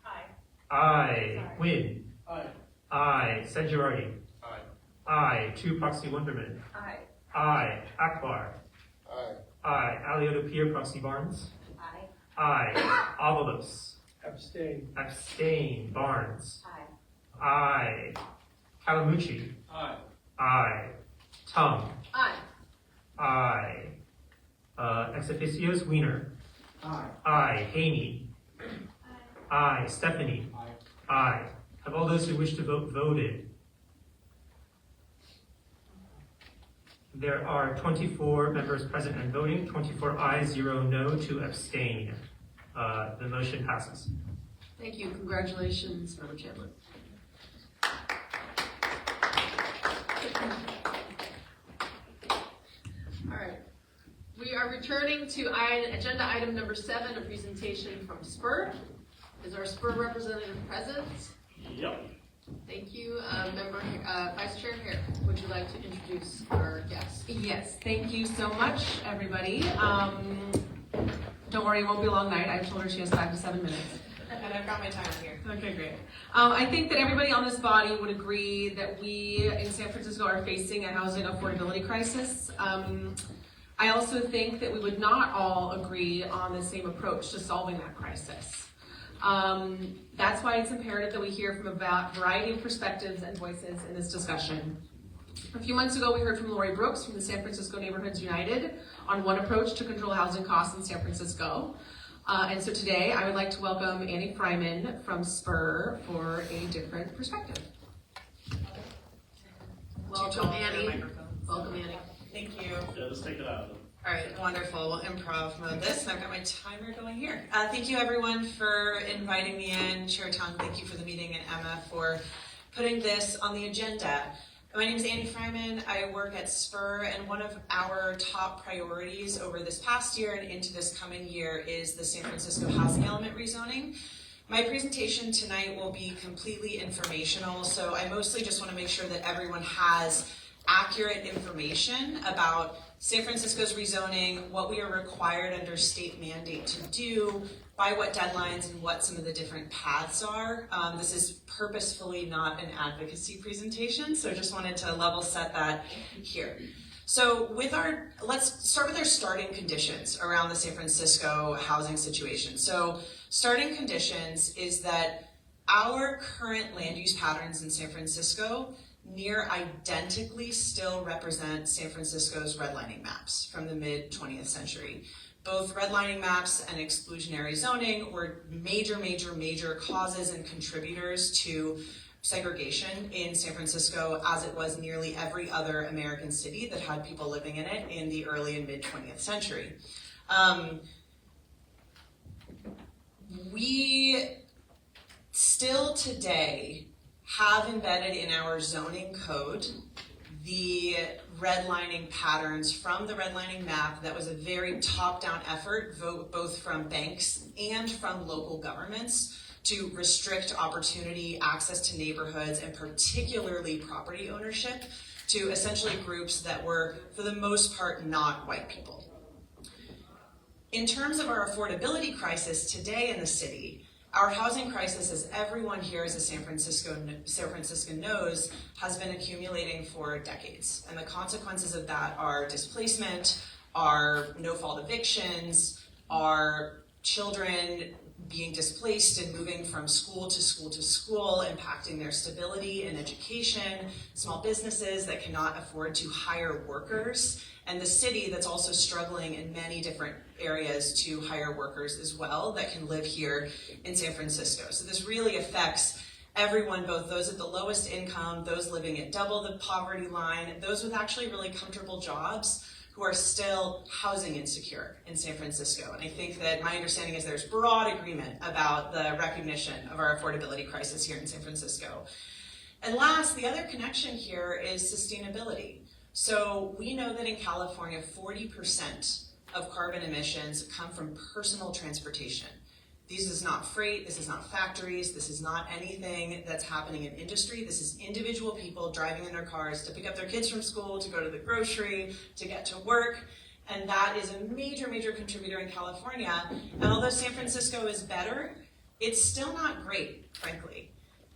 Aye. Aye. Win. Aye. Aye. San Girardi. Aye. Aye. 2 Proxy Wonderman. Aye. Aye. Akbar. Aye. Aye. Aliota Pierre Proxy Barnes. Aye. Aye. Avalos. Abstain. Abstain. Barnes. Aye. Aye. Kalamuchi. Aye. Aye. Tung. Aye. Aye. Ex officios. Wiener. Aye. Aye. Haney. Aye. Stephanie. Aye. Aye. Have all those who wish to vote voted? There are 24 members present and voting, 24 ayes, 0 no, 2 abstain. The motion passes. Thank you. Congratulations, Member Chandler. All right. We are returning to agenda item number 7, a presentation from SPUR. Is our SPUR representative present? Yep. Thank you. Vice Chair Hare, would you like to introduce our guest? Yes, thank you so much, everybody. Don't worry, it won't be a long night. I told her she has 5 to 7 minutes. And I've got my timer here. Okay, great. I think that everybody on this body would agree that we in San Francisco are facing a housing affordability crisis. I also think that we would not all agree on the same approach to solving that crisis. That's why it's imperative that we hear from a variety of perspectives and voices in this discussion. A few months ago, we heard from Lori Brooks from the San Francisco Neighborhoods United on one approach to control housing costs in San Francisco. And so today, I would like to welcome Annie Fryman from SPUR for a different perspective. Welcome, Annie. Welcome, Annie. Thank you. Yeah, let's take it out. All right, wonderful. We'll improv mode this, and I've got my timer going here. Thank you, everyone, for inviting me in. Chair Tong, thank you for the meeting, and Emma for putting this on the agenda. My name is Annie Fryman. I work at SPUR, and one of our top priorities over this past year and into this coming year is the San Francisco housing element rezoning. My presentation tonight will be completely informational, so I mostly just want to make sure that everyone has accurate information about San Francisco's rezoning, what we are required under state mandate to do, by what deadlines, and what some of the different paths are. This is purposefully not an advocacy presentation, so just wanted to level set that here. So let's start with our starting conditions around the San Francisco housing situation. So starting conditions is that our current land use patterns in San Francisco near identically still represent San Francisco's redlining maps from the mid-20th century. Both redlining maps and exclusionary zoning were major causes and contributors to segregation in San Francisco, as it was nearly every other American city that had people living in it in the early and mid-20th century. We still today have embedded in our zoning code the redlining patterns from the redlining map that was a very top-down effort, both from banks and from local governments, to restrict opportunity, access to neighborhoods, and particularly property ownership to essentially groups that were, for the most part, not white people. In terms of our affordability crisis today in the city, our housing crisis, as everyone here as a San Franciscan knows, has been accumulating for decades. And the consequences of that are displacement, are no-fault evictions, are children being displaced and moving from school to school to school, impacting their stability and education, small businesses that cannot afford to hire workers, and the city that's also struggling in many different areas to hire workers as well that can live here in San Francisco. So this really affects everyone, both those at the lowest income, those living at double the poverty line, those with actually really comfortable jobs who are still housing insecure in San Francisco. And I think that my understanding is there's broad agreement about the recognition of our affordability crisis here in San Francisco. And last, the other connection here is sustainability. So we know that in California, 40% of carbon emissions come from personal transportation. This is not freight, this is not factories, this is not anything that's happening in industry. This is individual people driving in their cars to pick up their kids from school, to go to the grocery, to get to work. And that is a major contributor in California. And although San Francisco is better, it's still not great, frankly.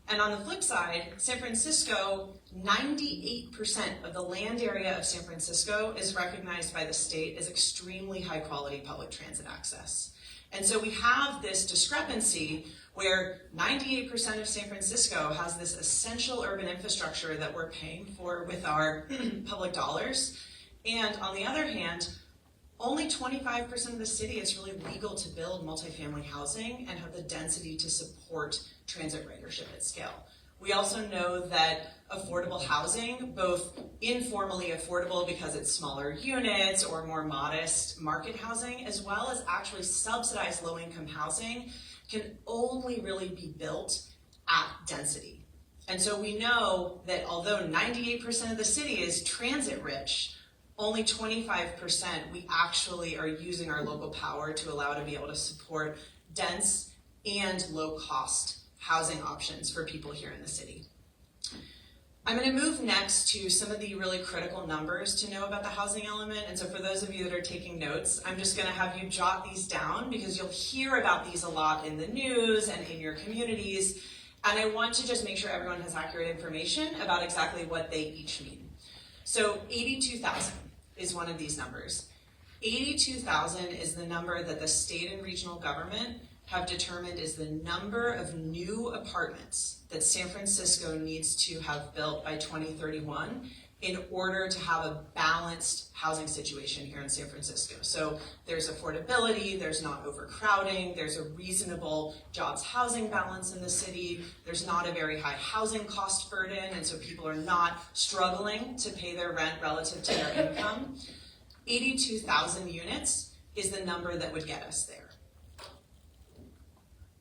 And on the flip side, San Francisco, 98% of the land area of San Francisco is recognized by the state as extremely high quality public transit access. And so we have this discrepancy where 98% of San Francisco has this essential urban infrastructure that we're paying for with our public dollars. And on the other hand, only 25% of the city is really legal to build multifamily housing and have the density to support transit ridership at scale. We also know that affordable housing, both informally affordable because it's smaller units or more modest market housing, as well as actually subsidized low-income housing, can only really be built at density. And so we know that although 98% of the city is transit rich, only 25% we actually are using our local power to allow to be able to support dense and low-cost housing options for people here in the city. I'm going to move next to some of the really critical numbers to know about the housing element. And so for those of you that are taking notes, I'm just going to have you jot these down because you'll hear about these a lot in the news and in your communities. And I want to just make sure everyone has accurate information about exactly what they each mean. So 82,000 is one of these numbers. 82,000 is the number that the state and regional government have determined is the number of new apartments that San Francisco needs to have built by 2031 in order to have a balanced housing situation here in San Francisco. So there's affordability, there's not overcrowding, there's a reasonable jobs housing balance in the city, there's not a very high housing cost burden, and so people are not struggling to pay their rent relative to their income. 82,000 units is the number that would get us there.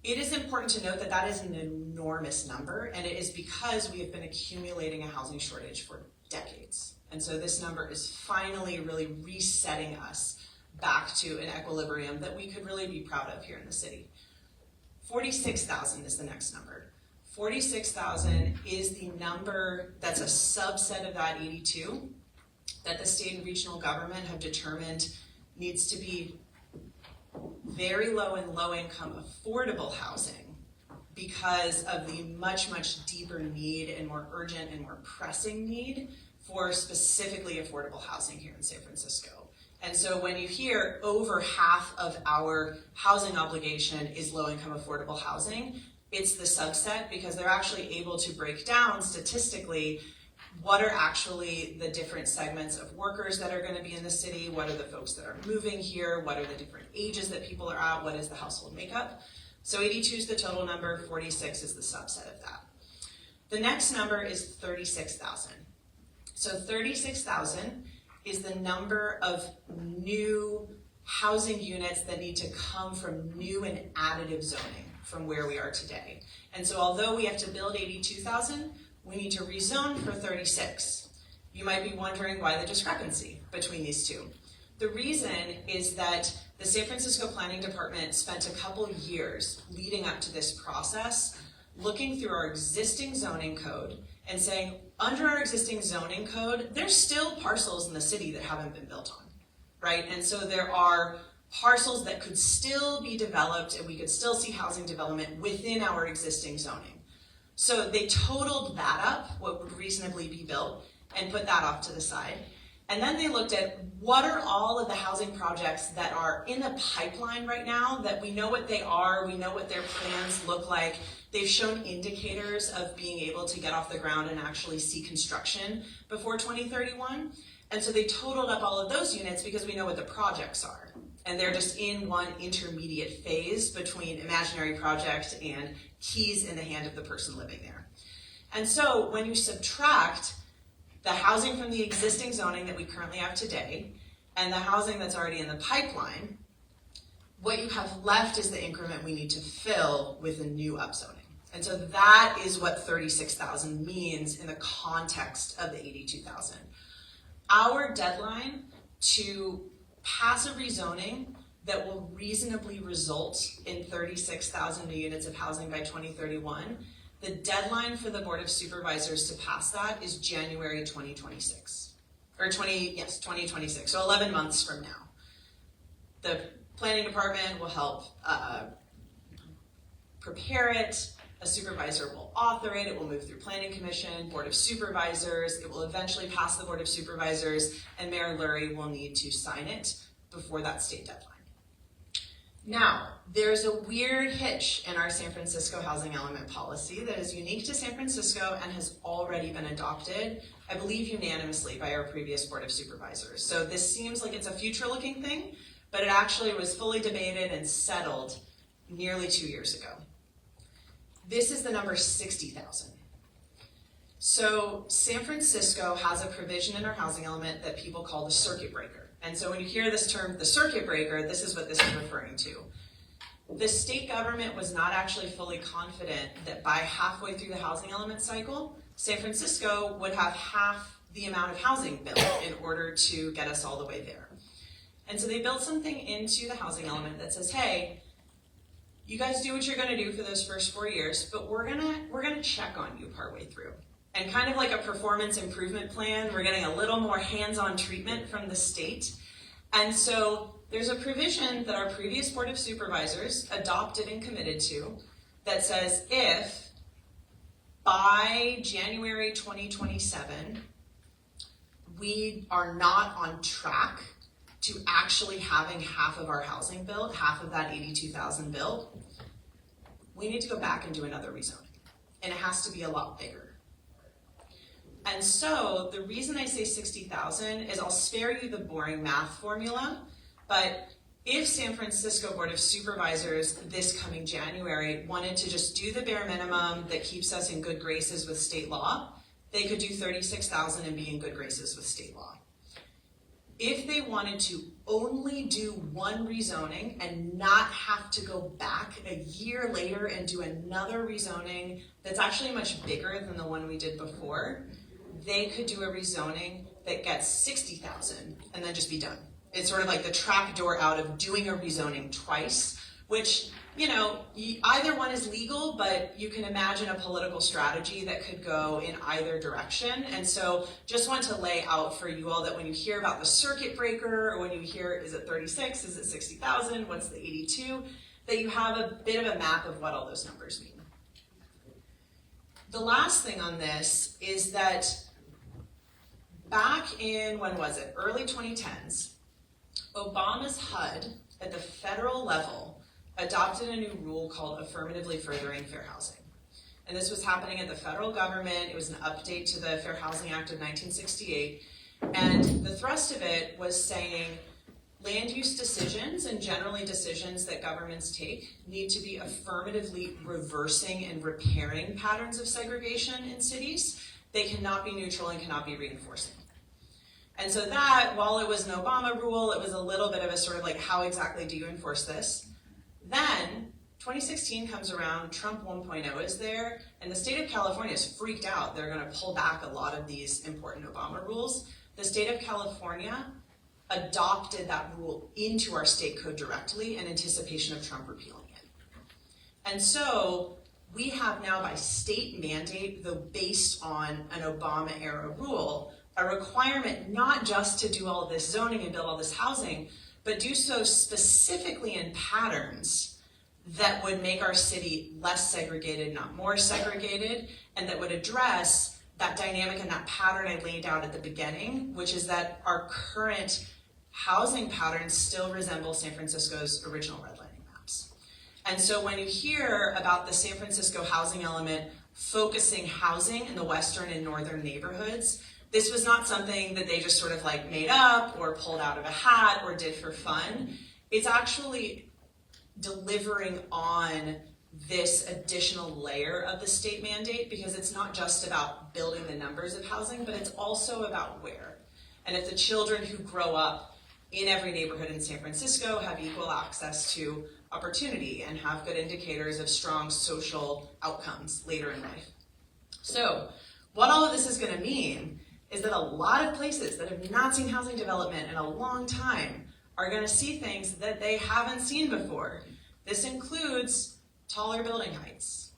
It is important to note that that is an enormous number, and it is because we have been accumulating a housing shortage for decades. And so this number is finally really resetting us back to an equilibrium that we could really be proud of here in the city. 46,000 is the next number. 46,000 is the number that's a subset of that 82 that the state and regional government have determined needs to be very low and low income affordable housing because of the much, much deeper need and more urgent and more pressing need for specifically affordable housing here in San Francisco. And so when you hear over half of our housing obligation is low income affordable housing, it's the subset because they're actually able to break down statistically what are actually the different segments of workers that are going to be in the city, what are the folks that are moving here, what are the different ages that people are at, what is the household makeup. So 82 is the total number, 46 is the subset of that. The next number is 36,000. So 36,000 is the number of new housing units that need to come from new and additive zoning from where we are today. And so although we have to build 82,000, we need to rezone for 36. You might be wondering why the discrepancy between these two. The reason is that the San Francisco Planning Department spent a couple years leading up to this process looking through our existing zoning code and saying, under our existing zoning code, there's still parcels in the city that haven't been built on, right? And so there are parcels that could still be developed and we could still see housing development within our existing zoning. So they totaled that up, what would reasonably be built, and put that off to the side. And then they looked at what are all of the housing projects that are in the pipeline right now that we know what they are, we know what their plans look like. They've shown indicators of being able to get off the ground and actually see construction before 2031. And so they totaled up all of those units because we know what the projects are. And they're just in one intermediate phase between imaginary project and keys in the hand of the person living there. And so when you subtract the housing from the existing zoning that we currently have today and the housing that's already in the pipeline, what you have left is the increment we need to fill with a new upzoning. And so that is what 36,000 means in the context of the 82,000. Our deadline to pass a rezoning that will reasonably result in 36,000 new units of housing by 2031, the deadline for the Board of Supervisors to pass that is January 2026. 2026, so 11 months from now. The Planning Department will help prepare it, a supervisor will author it, it will move through Planning Commission, Board of Supervisors, it will eventually pass the Board of Supervisors, and Mayor Lurie will need to sign it before that state deadline. Now, there's a weird hitch in our San Francisco housing element policy that is unique to San Francisco and has already been adopted I believe unanimously by our previous Board of Supervisors. So this seems like it's a future-looking thing, but it actually was fully debated and settled nearly 2 years ago. This is the number 60,000. So San Francisco has a provision in our housing element that people call the circuit breaker. And so when you hear this term, the circuit breaker, this is what this is referring to. The state government was not actually fully confident that by halfway through the housing element cycle, San Francisco would have half the amount of housing built in order to get us all the way there. And so they built something into the housing element that says, hey, you guys do what you're gonna do for those first 4 years, but we're gonna check on you partway through. And kind of like a performance improvement plan, we're getting a little more hands-on treatment from the state. And so there's a provision that our previous Board of Supervisors adopted and committed to that says if by January 2027, we are not on track to actually having half of our housing built, half of that 82,000 built, we need to go back and do another rezoning. And it has to be a lot bigger. And so the reason I say 60,000 is I'll spare you the boring math formula, but if San Francisco Board of Supervisors this coming January wanted to just do the bare minimum that keeps us in good graces with state law, they could do 36,000 and be in good graces with state law. If they wanted to only do one rezoning and not have to go back a year later and do another rezoning that's actually much bigger than the one we did before, they could do a rezoning that gets 60,000 and then just be done. It's sort of like the trap door out of doing a rezoning twice, which, you know, either one is legal, but you can imagine a political strategy that could go in either direction. And so just want to lay out for you all that when you hear about the circuit breaker, or when you hear, is it 36, is it 60,000, what's the 82, that you have a bit of a map of what all those numbers mean. The last thing on this is that back in, when was it, early 2010s, Obama's HUD at the federal level adopted a new rule called Affirmatively Furthering Fair Housing. And this was happening at the federal government. It was an update to the Fair Housing Act of 1968. And the thrust of it was saying land use decisions, and generally decisions that governments take, need to be affirmatively reversing and repairing patterns of segregation in cities. They cannot be neutral and cannot be reinforcing. And so that, while it was an Obama rule, it was a little bit of a sort of like, how exactly do you enforce this? Then 2016 comes around, Trump 1.0 is there, and the state of California is freaked out. They're gonna pull back a lot of these important Obama rules. The state of California adopted that rule into our state code directly in anticipation of Trump repealing it. And so we have now by state mandate, though based on an Obama era rule, a requirement not just to do all this zoning and build all this housing, but do so specifically in patterns that would make our city less segregated, not more segregated, and that would address that dynamic and that pattern I laid out at the beginning, which is that our current housing patterns still resemble San Francisco's original redlining maps. And so when you hear about the San Francisco housing element focusing housing in the western and northern neighborhoods, this was not something that they just sort of like made up or pulled out of a hat or did for fun. It's actually delivering on this additional layer of the state mandate, because it's not just about building the numbers of housing, but it's also about where. And if the children who grow up in every neighborhood in San Francisco have equal access to opportunity and have good indicators of strong social outcomes later in life. So what all of this is going to mean is that a lot of places that have not seen housing development in a long time are going to see things that they haven't seen before. This includes taller building heights.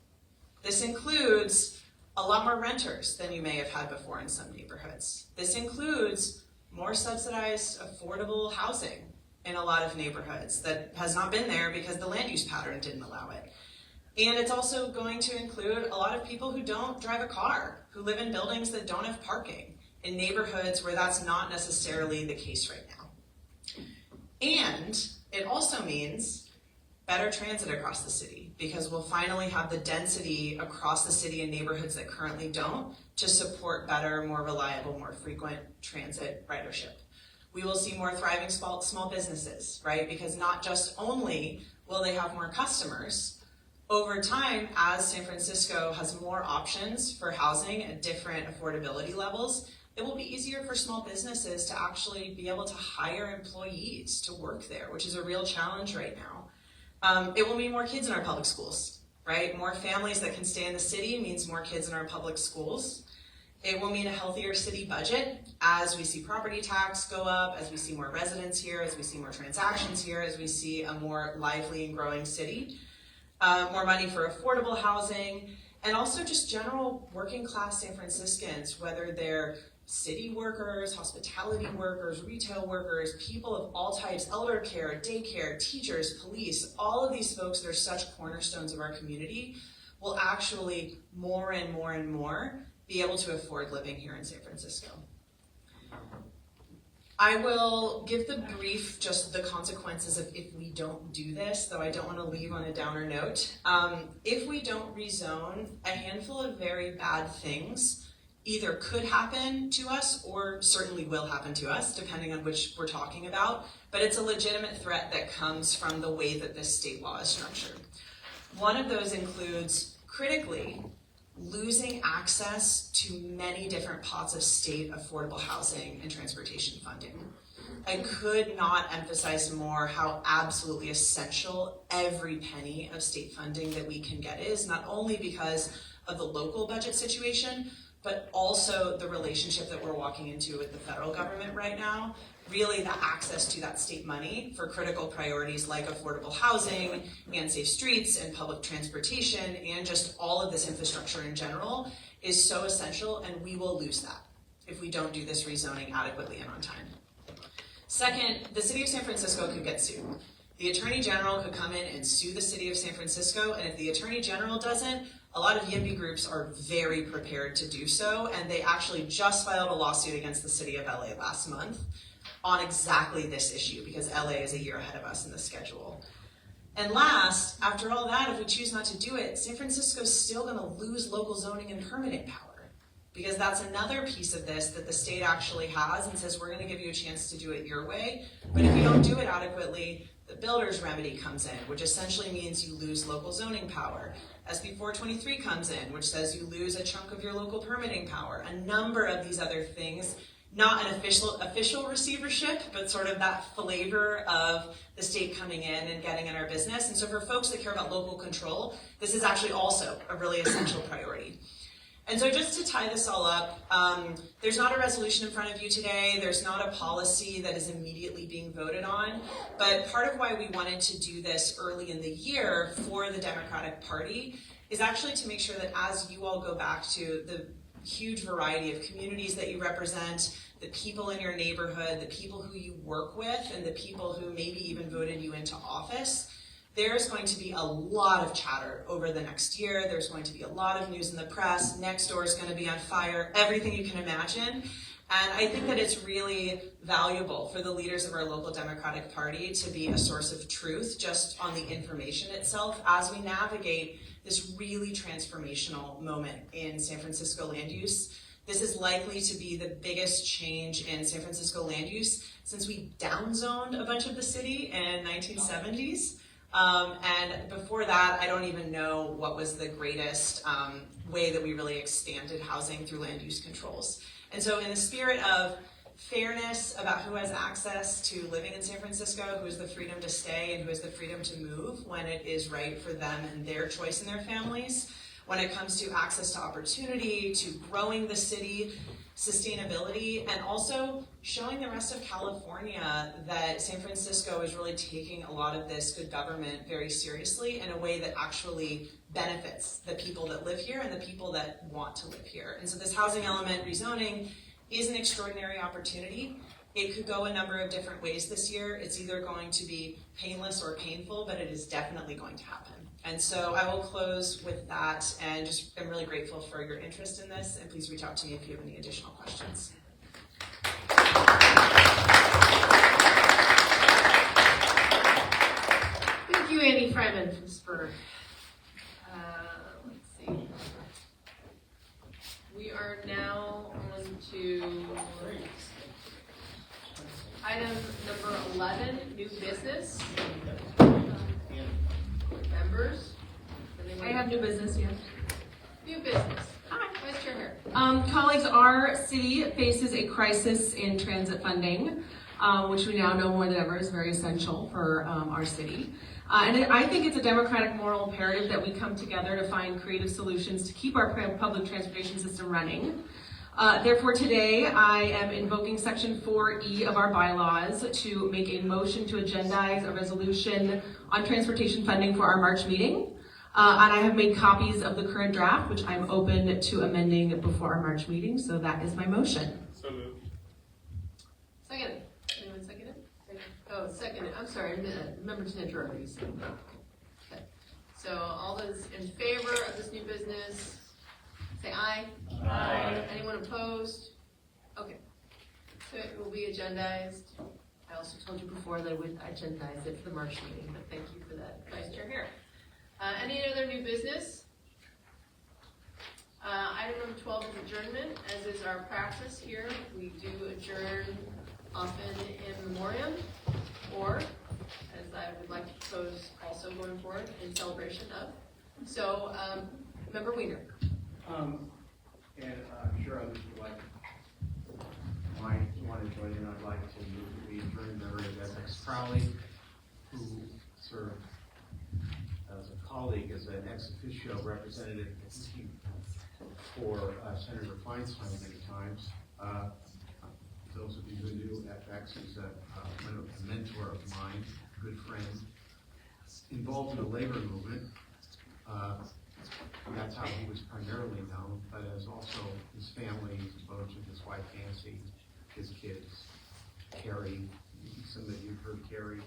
This includes a lot more renters than you may have had before in some neighborhoods. This includes more subsidized, affordable housing in a lot of neighborhoods that has not been there because the land use pattern didn't allow it. And it's also going to include a lot of people who don't drive a car, who live in buildings that don't have parking, in neighborhoods where that's not necessarily the case right now. And it also means better transit across the city, because we'll finally have the density across the city in neighborhoods that currently don't to support better, more reliable, more frequent transit ridership. We will see more thriving small businesses, right? Because not just only will they have more customers, over time, as San Francisco has more options for housing at different affordability levels, it will be easier for small businesses to actually be able to hire employees to work there, which is a real challenge right now. It will mean more kids in our public schools, right? More families that can stay in the city means more kids in our public schools. It will mean a healthier city budget as we see property tax go up, as we see more residents here, as we see more transactions here, as we see a more lively and growing city. More money for affordable housing, and also just general working class San Franciscans, whether they're city workers, hospitality workers, retail workers, people of all types, elder care, daycare, teachers, police, all of these folks that are such cornerstones of our community will actually more and more and more be able to afford living here in San Francisco. I will give the brief, just the consequences of if we don't do this, though I don't want to leave on a downer note. If we don't rezone, a handful of very bad things either could happen to us or certainly will happen to us, depending on which we're talking about, but it's a legitimate threat that comes from the way that this state law is structured. One of those includes, critically, losing access to many different pots of state affordable housing and transportation funding. I could not emphasize more how absolutely essential every penny of state funding that we can get is, not only because of the local budget situation, but also the relationship that we're walking into with the federal government right now. Really, the access to that state money for critical priorities like affordable housing and safe streets and public transportation and just all of this infrastructure in general is so essential, and we will lose that if we don't do this rezoning adequately and on time. Second, the city of San Francisco could get sued. The Attorney General could come in and sue the city of San Francisco, and if the Attorney General doesn't, a lot of YIMBY groups are very prepared to do so, and they actually just filed a lawsuit against the city of LA last month on exactly this issue, because LA is a year ahead of us in the schedule. And last, after all that, if we choose not to do it, San Francisco's still gonna lose local zoning and permitting power, because that's another piece of this that the state actually has and says, we're gonna give you a chance to do it your way, but if you don't do it adequately, the builder's remedy comes in, which essentially means you lose local zoning power. SB 423 comes in, which says you lose a chunk of your local permitting power. A number of these other things, not an official receivership, but sort of that flavor of the state coming in and getting in our business. And so for folks that care about local control, this is actually also a really essential priority. And so just to tie this all up, there's not a resolution in front of you today. There's not a policy that is immediately being voted on. But part of why we wanted to do this early in the year for the Democratic Party is actually to make sure that as you all go back to the huge variety of communities that you represent, the people in your neighborhood, the people who you work with, and the people who maybe even voted you into office, there's going to be a lot of chatter over the next year. There's going to be a lot of news in the press. Nextdoor is going to be on fire, everything you can imagine. And I think that it's really valuable for the leaders of our local Democratic Party to be a source of truth just on the information itself as we navigate this really transformational moment in San Francisco land use. This is likely to be the biggest change in San Francisco land use since we downzoned a bunch of the city in 1970s. And before that, I don't even know what was the greatest way that we really expanded housing through land use controls. And so in the spirit of fairness about who has access to living in San Francisco, who has the freedom to stay and who has the freedom to move when it is right for them and their choice and their families, when it comes to access to opportunity, to growing the city, sustainability, and also showing the rest of California that San Francisco is really taking a lot of this good government very seriously in a way that actually benefits the people that live here and the people that want to live here. And so this housing element rezoning is an extraordinary opportunity. It could go a number of different ways this year. It's either going to be painless or painful, but it is definitely going to happen. And so I will close with that, and just I'm really grateful for your interest in this, and please reach out to me if you have any additional questions. Thank you, Andy Freiman from Spur. Let's see. We are now on to item number 11, new business. Members? I have new business, yes. New business. Hi, Vice Chair Hare. Colleagues, our city faces a crisis in transit funding, which we now know more than ever is very essential for our city. And I think it's a democratic moral imperative that we come together to find creative solutions to keep our public transportation system running. Therefore, today I am invoking Section 4E of our bylaws to make a motion to agendize a resolution on transportation funding for our March meeting. And I have made copies of the current draft, which I'm open to amending before our March meeting. So that is my motion. So moved. Second. Anyone second it? Oh, second it. I'm sorry. Member Tenenter already said it. Okay. So all those in favor of this new business, say aye. Aye. Anyone opposed? Okay. So it will be agendized. I also told you before that I would agendize it for the March meeting, but thank you for that, Vice Chair Hare. Any other new business? Item number 12 is adjournment. As is our practice here, we do adjourn often in memoriam, or, as I would like to propose also going forward, in celebration of. So, Member Wiener. And I'm sure others would like, might want to join in. I'd like to move that we adjourn the memory of Essex Crowley, who served as a colleague, as an ex officio representative for Senator Feinstein many times. Those of you who knew FX, he's a mentor of mine, good friend, involved in the labor movement. That's how he was primarily known, but as also his family, his devotion, his wife Nancy, his kids, Carrie. Some of you heard Carrie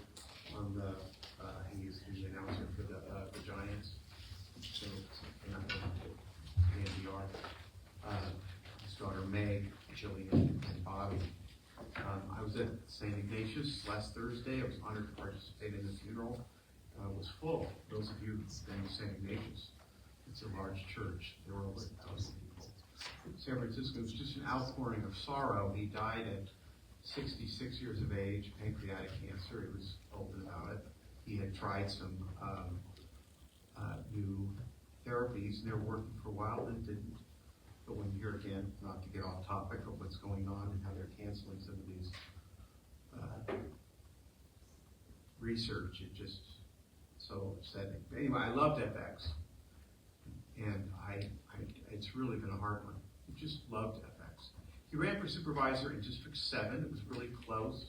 on the, he is the announcer for the Giants. So, NPR. His daughter Meg, Jillian, and Bobby. I was at St. Ignatius last Thursday. I was honored to participate in the funeral. It was full. Those of you who've been to St. Ignatius, it's a large church. There were over 1,000 people. San Francisco was just an outpouring of sorrow. He died at 66 years of age, pancreatic cancer. He was open about it. He had tried some new therapies, and they were working for a while, and didn't. But when you hear again, not to get off topic of what's going on and how they're canceling some of these research, it just so upsetting. But anyway, I loved FX, and it's really been a hard one. I just loved FX. He ran for supervisor in District 7. It was really close.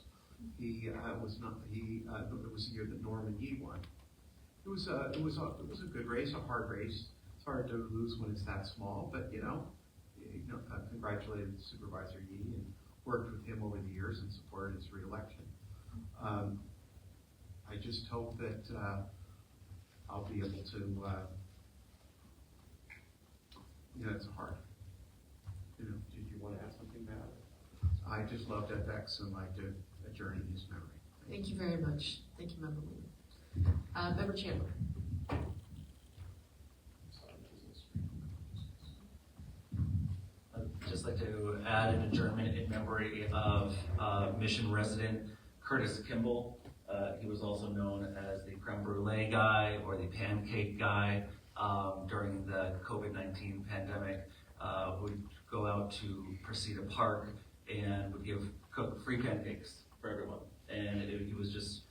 He was not. It was the year that Norman Yee won. It was a good race, a hard race. It's hard to lose when it's that small, but congratulated Supervisor Yee and worked with him over the years and supported his reelection. I just hope that I'll be able to. It's hard. Did you want to add something about it? I just loved FX and like to adjourn in his memory. Thank you very much. Thank you, Member Wiener. Member Chandler. I'd just like to add an adjournment in memory of Mission resident Curtis Kimball. He was also known as the creme brulee guy or the pancake guy during the COVID-19 pandemic. Would go out to Presida Park and would cook free pancakes for everyone. And he was just,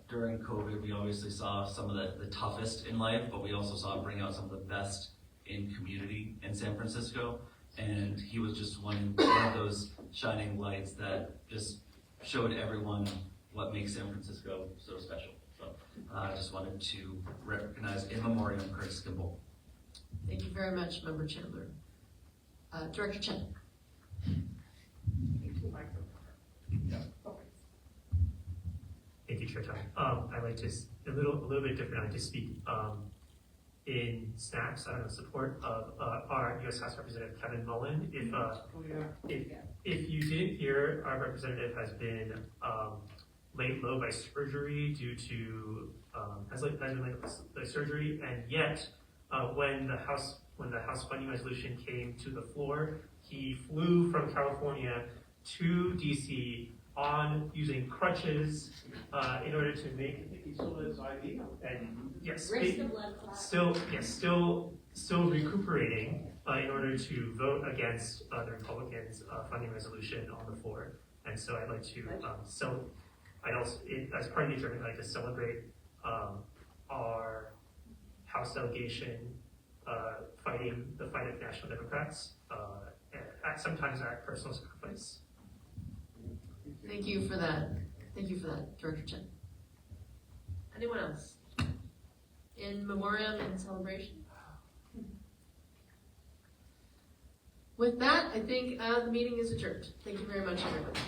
during COVID, we obviously saw some of the toughest in life, but we also saw it bring out some of the best in community in San Francisco. And he was just one of those shining lights that just showed everyone what makes San Francisco so special. So I just wanted to recognize in memoriam Curtis Kimball. Thank you very much, Member Chandler. Director Chen. Thank you, Chair Tom. I'd like to, a little bit different, I'd like to speak in snaps support of our U.S. House Representative Kevin Mullen. If you didn't hear, our representative has been laid low by surgery due to has been laid by surgery, and yet when the House funding resolution came to the floor, he flew from California to DC on using crutches in order to make. He sold his idea. And yes, Risk the blood clot. still recuperating in order to vote against the Republicans' funding resolution on the floor. And so I'd like to as part of the adjournment, I'd like to celebrate our House delegation fighting the fight of National Democrats, sometimes at personal sacrifice. Thank you for that. Thank you for that, Director Chen. Anyone else? In memoriam and celebration? With that, I think the meeting is adjourned. Thank you very much, everybody.